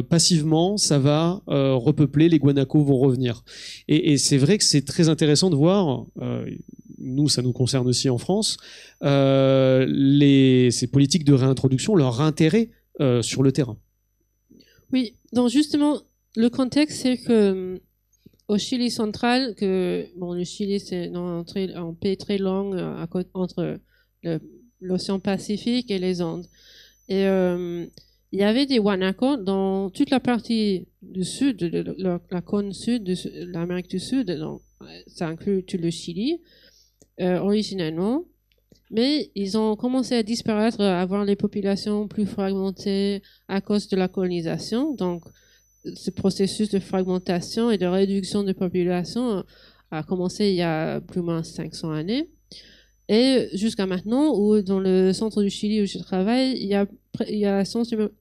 Passivement, ça va repeupler, les guanacos vont revenir. Et c'est vrai que c'est très intéressant de voir, nous, ça nous concerne aussi en France, ces politiques de réintroduction, leur intérêt sur le terrain. Oui, donc justement, le contexte, c'est que au Chili central, le Chili, c'est un pays très long entre l'océan Pacifique et les Andes. Et il y avait des guanacos dans toute la partie du sud, la cône sud de l'Amérique du Sud, donc ça inclut tout le Chili, originellement. Mais ils ont commencé à disparaître, à avoir les populations plus fragmentées à cause de la colonisation. Donc, ce processus de fragmentation et de réduction de population a commencé il y a plus ou moins 500 années. Et jusqu'à maintenant, où dans le centre du Chili où je travaille, il y a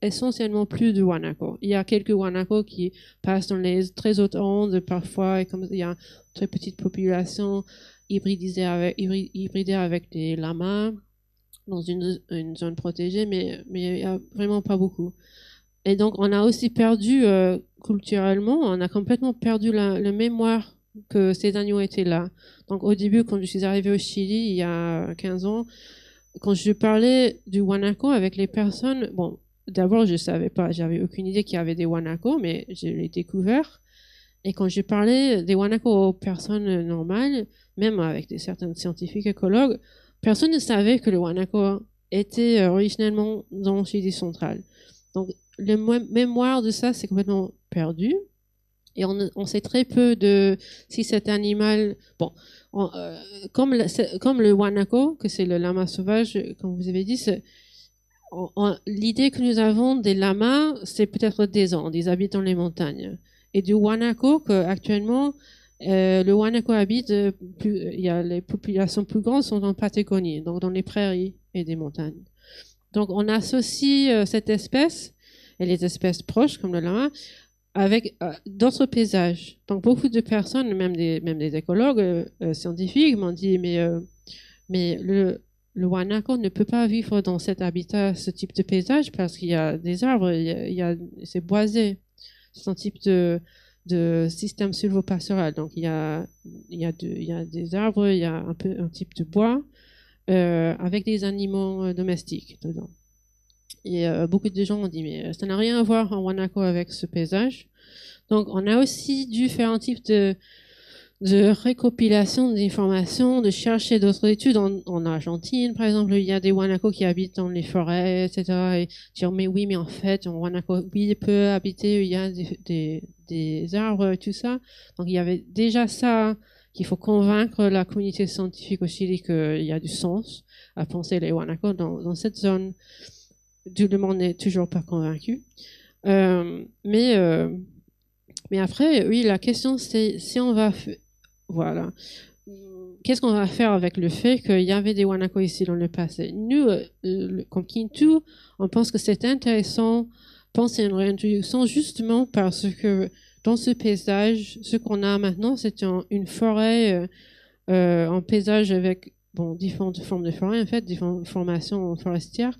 essentiellement plus de guanaco. Il y a quelques guanacos qui passent dans les très hautes ondes parfois, et comme il y a une très petite population hybridée avec des lamas dans une zone protégée, mais il y a vraiment pas beaucoup. Et donc, on a aussi perdu, culturellement, on a complètement perdu la mémoire que ces animaux étaient là. Donc, au début, quand je suis arrivée au Chili, il y a 15 ans, quand je parlais du guanaco avec les personnes, bon, d'abord, je savais pas, j'avais aucune idée qu'il y avait des guanacos, mais je l'ai découvert. Et quand je parlais des guanacos aux personnes normales, même avec certains scientifiques écologues, personne ne savait que le guanaco était originellement dans le Chili central. Donc, le mémoire de ça, c'est complètement perdu. Et on sait très peu de si cet animal, bon, comme le guanaco, que c'est le lama sauvage, comme vous avez dit, l'idée que nous avons des lamas, c'est peut-être des Andes, ils habitent dans les montagnes. Et du guanaco, qu'actuellement, le guanaco habite, il y a les populations plus grandes sont en Patagonie, donc dans les prairies et des montagnes. Donc on associe cette espèce et les espèces proches comme le lama avec d'autres paysages. Donc beaucoup de personnes, même des écologues scientifiques, m'ont dit mais le guanaco ne peut pas vivre dans cet habitat, ce type de paysage, parce qu'il y a des arbres, c'est boisé. C'est un type de système sylvopastoral. Donc il y a des arbres, il y a un type de bois avec des animaux domestiques dedans. Et beaucoup de gens ont dit, mais ça n'a rien à voir en guanaco avec ce paysage. Donc, on a aussi dû faire un type de récopilation d'informations, de chercher d'autres études. En Argentine, par exemple, il y a des guanacos qui habitent dans les forêts, etc. Et dire, mais oui, mais en fait, un guanaco, oui, il peut habiter, il y a des arbres, tout ça. Donc, il y avait déjà ça qu'il faut convaincre la communauté scientifique au Chili qu'il y a du sens à penser les guanacos dans cette zone. Tout le monde n'est toujours pas convaincu. Mais après, oui, la question c'est si on va, voilà, qu'est-ce qu'on va faire avec le fait qu'il y avait des guanacos ici dans le passé? Nous, comme Kintu, on pense que c'est intéressant penser à une réintroduction justement parce que dans ce paysage, ce qu'on a maintenant, c'est une forêt, un paysage avec différentes formes de forêt, en fait, différentes formations forestières,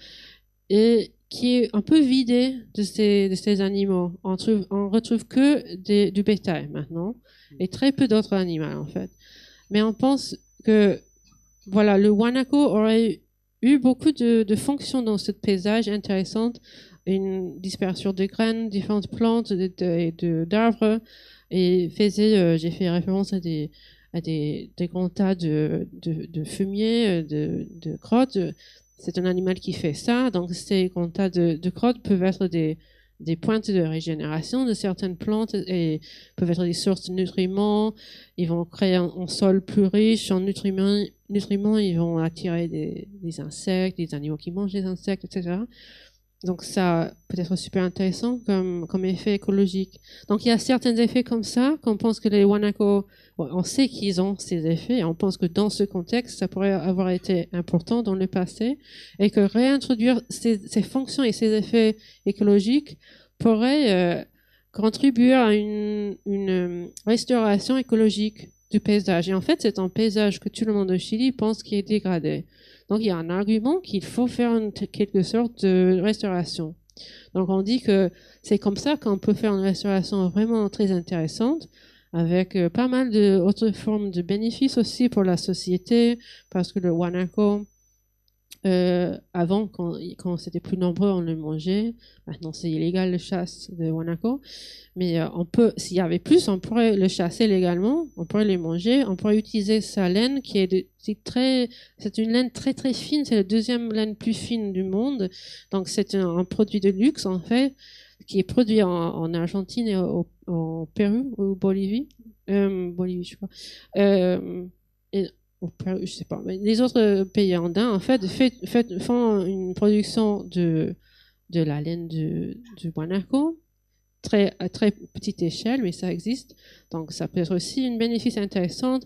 et qui est un peu vidé de ces animaux. On retrouve que du bétail maintenant, et très peu d'autres animaux en fait. Mais on pense que voilà, le guanaco aurait eu beaucoup de fonctions dans ce paysage intéressantes, une dispersion de graines, différentes plantes, d'arbres, et j'ai fait référence à des grands tas de fumier, de crottes. C'est un animal qui fait ça, donc ces grands tas de crottes peuvent être des pointes de régénération de certaines plantes et peuvent être des sources de nutriments. Ils vont créer un sol plus riche en nutriments. Ils vont attirer des insectes, des animaux qui mangent des insectes, etc. Donc ça peut être super intéressant comme effet écologique. Donc il y a certains effets comme ça qu'on pense que les guanacos, on sait qu'ils ont ces effets et on pense que dans ce contexte, ça pourrait avoir été important dans le passé et que réintroduire ces fonctions et ces effets écologiques pourrait contribuer à une restauration écologique du paysage. Et en fait, c'est un paysage que tout le monde au Chili pense qui est dégradé. Donc, il y a un argument qu'il faut faire quelque sorte de restauration. Donc, on dit que c'est comme ça qu'on peut faire une restauration vraiment très intéressante, avec pas mal d'autres formes de bénéfices aussi pour la société, parce que le guanaco, avant, quand c'était plus nombreux, on le mangeait. Maintenant, c'est illégal le chasse de guanaco. Mais s'il y avait plus, on pourrait le chasser légalement, on pourrait les manger, on pourrait utiliser sa laine c'est une laine très très fine, c'est la deuxième laine plus fine du monde. Donc c'est un produit de luxe en fait, qui est produit en Argentine et au Pérou ou Bolivie, Bolivie je crois. Et au Pérou, je sais pas, mais les autres pays andins en fait font une production de la laine du guanaco. À très petite échelle, mais ça existe. Donc, ça peut être aussi une bénéfice intéressante.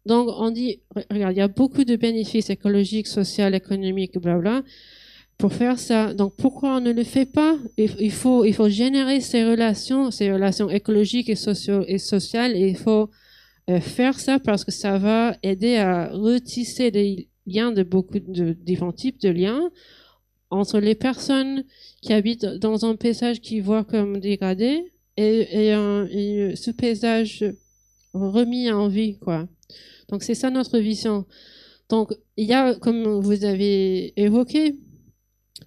Donc, on dit, regarde, il y a beaucoup de bénéfices écologiques, sociaux, économiques, blabla, pour faire ça. Donc, pourquoi on ne le fait pas? Il faut générer ces relations écologiques et sociales, et il faut faire ça parce que ça va aider à retisser des liens de beaucoup de différents types de liens entre les personnes qui habitent dans un paysage qu'ils voient comme dégradé et ce paysage remis en vie, quoi. Donc, c'est ça notre vision. Donc, il y a, comme vous avez évoqué,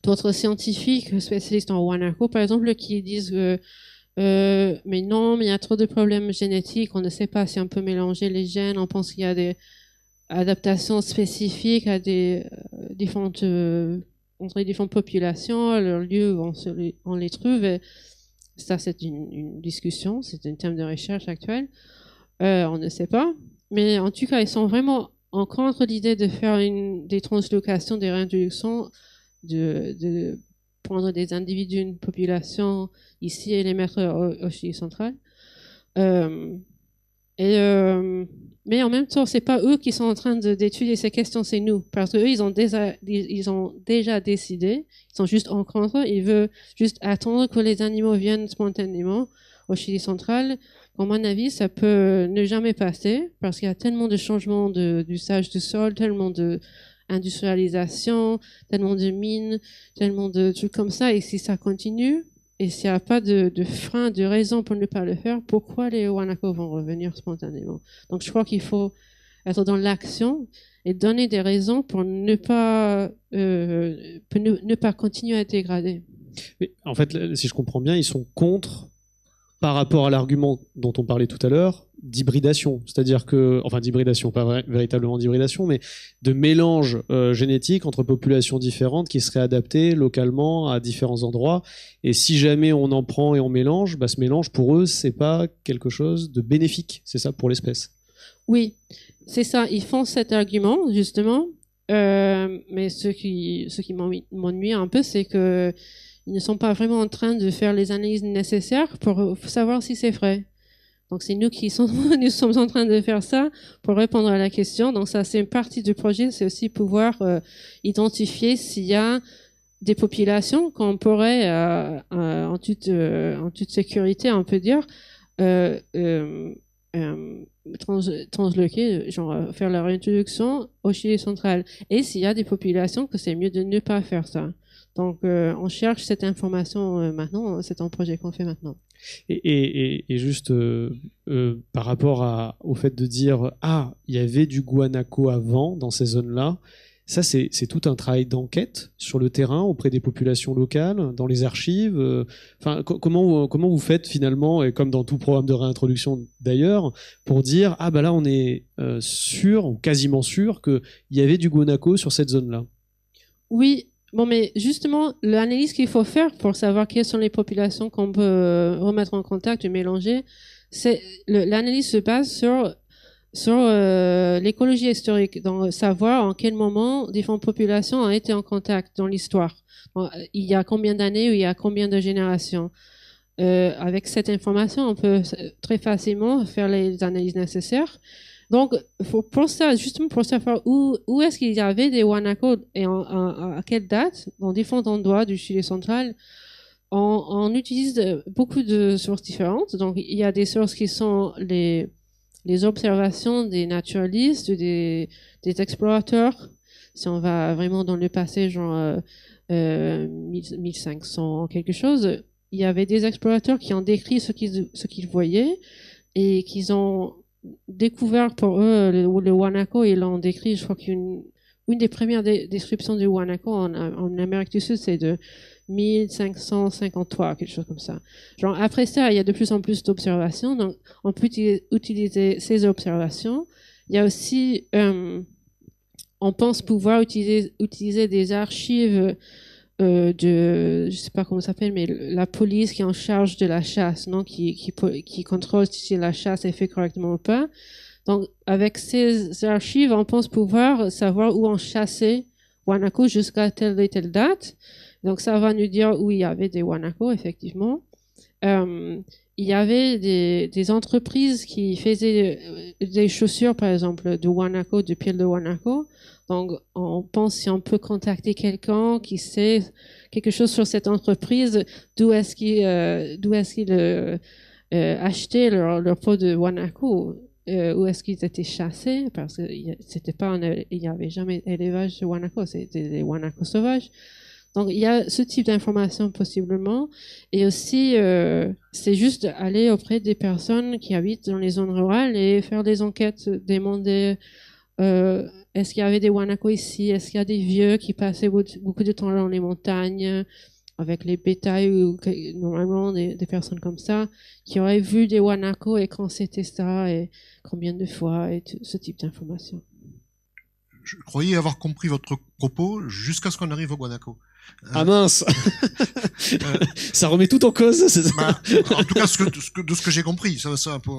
d'autres scientifiques spécialistes en Wanako, par exemple, qui disent que mais non, mais il y a trop de problèmes génétiques, on ne sait pas si on peut mélanger les gènes, on pense qu'il y a des adaptations spécifiques à des différentes entre les différentes populations, à leur lieu où on les trouve. Et ça, c'est une discussion, c'est un thème de recherche actuel. On ne sait pas. Mais en tout cas, ils sont vraiment en contre l'idée de faire des translocations, des réintroductions, de prendre des individus, une population ici et les mettre au Chili central. Mais en même temps, c'est pas eux qui sont en train d'étudier ces questions, c'est nous. Parce qu'eux, ils ont déjà décidé, ils sont juste en contre, ils veulent juste attendre que les animaux viennent spontanément au Chili central. À mon avis, ça peut ne jamais passer, parce qu'il y a tellement de changements d'usage du sol, tellement d'industrialisation, tellement de mines, tellement de trucs comme ça, et si ça continue, et s'il n'y a pas de frein, de raison pour ne pas le faire, pourquoi les Wanako vont revenir spontanément? Donc je crois qu'il faut être dans l'action et donner des raisons pour ne pas continuer à dégrader. Mais en fait, si je comprends bien, ils sont contre par rapport à l'argument dont on parlait tout à l'heure, d'hybridation. C'est-à-dire que, enfin d'hybridation, pas véritablement d'hybridation, mais de mélange génétique entre populations différentes qui seraient adaptées localement à différents endroits. Et si jamais on en prend et on mélange, bah, ce mélange, pour eux, c'est pas quelque chose de bénéfique. C'est ça pour l'espèce. Oui, c'est ça. Ils font cet argument, justement. Mais ce qui m'ennuie un peu, c'est que ils ne sont pas vraiment en train de faire les analyses nécessaires pour savoir si c'est vrai. Donc c'est nous nous sommes en train de faire ça pour répondre à la question. Donc ça, c'est une partie du projet, c'est aussi pouvoir identifier s'il y a des populations qu'on pourrait, en toute sécurité, on peut dire, transloquer, genre faire leur introduction au Chili central. Et s'il y a des populations que c'est mieux de ne pas faire ça. Donc, on cherche cette information maintenant, c'est un projet qu'on fait maintenant. Et juste par rapport au fait de dire il y avait du guanaco avant dans ces zones-là, ça c'est tout un travail d'enquête sur le terrain auprès des populations locales, dans les archives. Enfin, comment vous faites finalement, et comme dans tout programme de réintroduction d'ailleurs, pour dire bah là on est sûr ou quasiment sûr qu'il y avait du guanaco sur cette zone-là. Oui. Bon, mais justement, l'analyse qu'il faut faire pour savoir quelles sont les populations qu'on peut remettre en contact et mélanger, l'analyse se base sur l'écologie historique, donc savoir en quel moment différentes populations ont été en contact dans l'histoire. Il y a combien d'années ou il y a combien de générations. Avec cette information, on peut très facilement faire les analyses nécessaires. Donc, pour ça, justement pour savoir où est-ce qu'il y avait des Wanako et à quelle date, dans différents endroits du Chili central, on utilise beaucoup de sources différentes. Donc, il y a des sources qui sont les observations des naturalistes, des explorateurs. Si on va vraiment dans le passé, genre 1500 quelque chose, il y avait des explorateurs qui ont décrit ce qu'ils voyaient et qu'ils ont découvert pour eux le Wanako. Ils l'ont décrit, je crois qu'une des premières descriptions du Wanako en Amérique du Sud, c'est de 1553, quelque chose comme ça. Genre, après ça, il y a de plus en plus d'observations, donc on peut utiliser ces observations. Il y a aussi, on pense pouvoir utiliser des archives je sais pas comment ça s'appelle, mais la police qui est en charge de la chasse, non, qui contrôle si la chasse est faite correctement ou pas. Donc, avec ces archives, on pense pouvoir savoir où on chassait Wanako jusqu'à telle et telle date. Donc, ça va nous dire où il y avait des Wanako, effectivement. il y avait des entreprises qui faisaient des chaussures, par exemple, de Wanako, de pile de Wanako. Donc, on pense si on peut contacter quelqu'un qui sait quelque chose sur cette entreprise, d'où est-ce qu'ils achetaient leur peau de Wanako, où est-ce qu'ils étaient chassés, parce que c'était pas il n'y avait jamais élevage de Wanako, c'était des Wanako sauvages. Donc, il y a ce type d'information possiblement. Et aussi, c'est juste aller auprès des personnes qui habitent dans les zones rurales et faire des enquêtes, demander est-ce qu'il y avait des Wanako ici, est-ce qu'il y a des vieux qui passaient beaucoup de temps dans les montagnes avec les bétails ou normalement des personnes comme ça qui auraient vu des Wanako et quand c'était ça et combien de fois et tout ce type d'informations. Je croyais avoir compris votre propos jusqu'à ce qu'on arrive au Guanaco. Ah mince. Ça remet tout en cause. Bah, en tout cas, de ce que j'ai compris, ça un peu,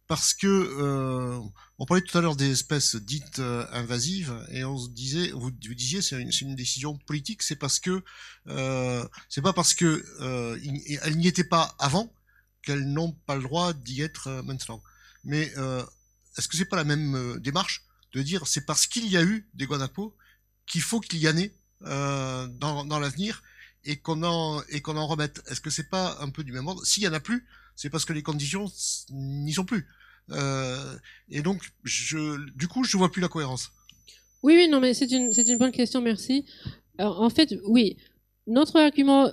parce que on parlait tout à l'heure des espèces dites invasives et on se disait, vous disiez, c'est une décision politique, c'est parce que c'est pas parce que elles n'y étaient pas avant qu'elles n'ont pas le droit d'y être maintenant. Mais est-ce que c'est pas la même démarche de dire c'est parce qu'il y a eu des guanacos qu'il faut qu'il y en ait dans l'avenir et qu'on en remette. Est-ce que c'est pas un peu du même ordre? S'il y en a plus, c'est parce que les conditions n'y sont plus. Et donc, du coup, je vois plus la cohérence. Oui, non, mais c'est une bonne question, merci. Alors, en fait, oui, notre argument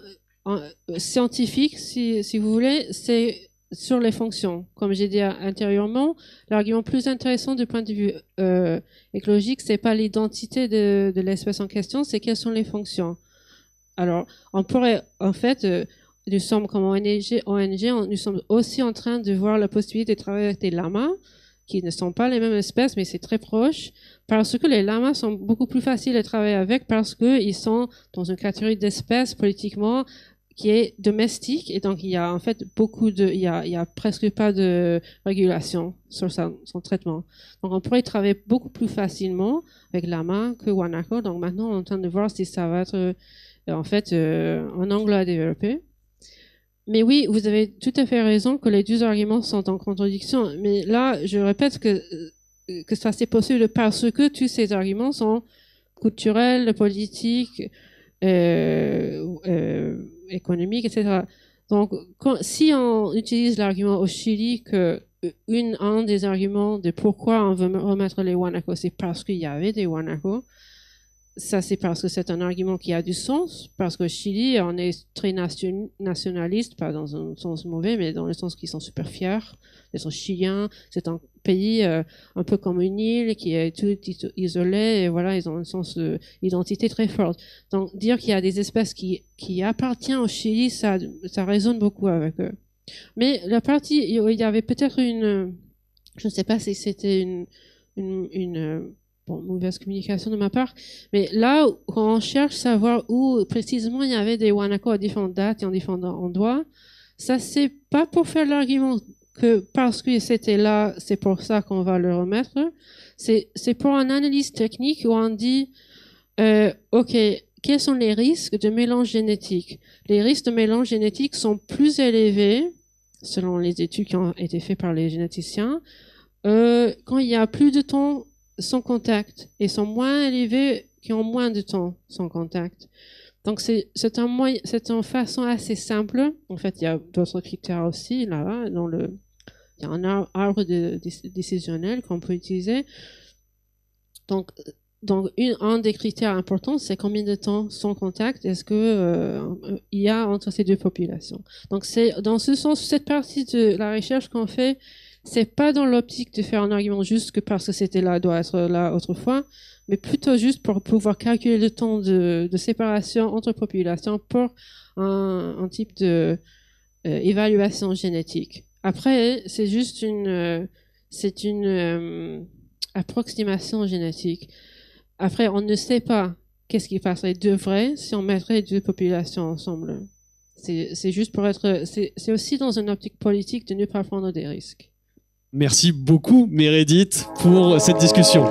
scientifique, si vous voulez, c'est sur les fonctions. Comme j'ai dit antérieurement, l'argument plus intéressant du point de vue écologique, c'est pas l'identité de l'espèce en question, c'est quelles sont les fonctions. Alors, on pourrait, en fait, nous sommes comme ONG, nous sommes aussi en train de voir la possibilité de travailler avec des lamas, qui ne sont pas les mêmes espèces, mais c'est très proche, parce que les lamas sont beaucoup plus faciles à travailler avec, parce qu'ils sont dans une catégorie d'espèces politiquement qui est domestique, et donc il y a en fait il y a presque pas de régulation sur son traitement. Donc on pourrait travailler beaucoup plus facilement avec lama que Wanako. Donc maintenant on est en train de voir si ça va être en fait un angle à développer. Mais oui, vous avez tout à fait raison que les deux arguments sont en contradiction. Mais là, je répète que ça c'est possible parce que tous ces arguments sont culturels, politiques, économique, etc. Donc, si on utilise l'argument au Chili que un des arguments de pourquoi on veut remettre les Wanako, c'est parce qu'il y avait des Wanako, ça c'est parce que c'est un argument qui a du sens, parce qu'au Chili, on est très nationaliste, pas dans un sens mauvais, mais dans le sens qu'ils sont super fiers, ils sont chiliens, c'est un pays un peu comme une île qui est tout isolé, et voilà, ils ont un sens d'identité très forte. Donc dire qu'il y a des espèces qui appartiennent au Chili, ça résonne beaucoup avec eux. Mais la partie, il y avait peut-être je ne sais pas si c'était une mauvaise communication de ma part, mais là, quand on cherche à savoir où précisément il y avait des Wanako à différentes dates et en différents endroits, ça c'est pas pour faire l'argument que parce que c'était là, c'est pour ça qu'on va le remettre. C'est pour une analyse technique où on dit, ok, quels sont les risques de mélange génétique? Les risques de mélange génétique sont plus élevés, selon les études qui ont été faites par les généticiens, quand il y a plus de temps sans contact, et sont moins élevés qui ont moins de temps sans contact. Donc c'est une façon assez simple. En fait, il y a d'autres critères aussi là. Il y a un arbre décisionnel qu'on peut utiliser. Donc un des critères importants, c'est combien de temps sans contact est-ce que il y a entre ces deux populations. Donc c'est dans ce sens, cette partie de la recherche qu'on fait, c'est pas dans l'optique de faire un argument juste que parce que c'était là, doit être là autrefois, mais plutôt juste pour pouvoir calculer le temps de séparation entre populations pour un type de évaluation génétique. Après, c'est juste une approximation génétique. Après, on ne sait pas qu'est-ce qui passerait de vrai si on mettrait deux populations ensemble. C'est juste pour c'est aussi dans une optique politique de ne pas prendre des risques. Merci beaucoup, Meredith, pour cette discussion.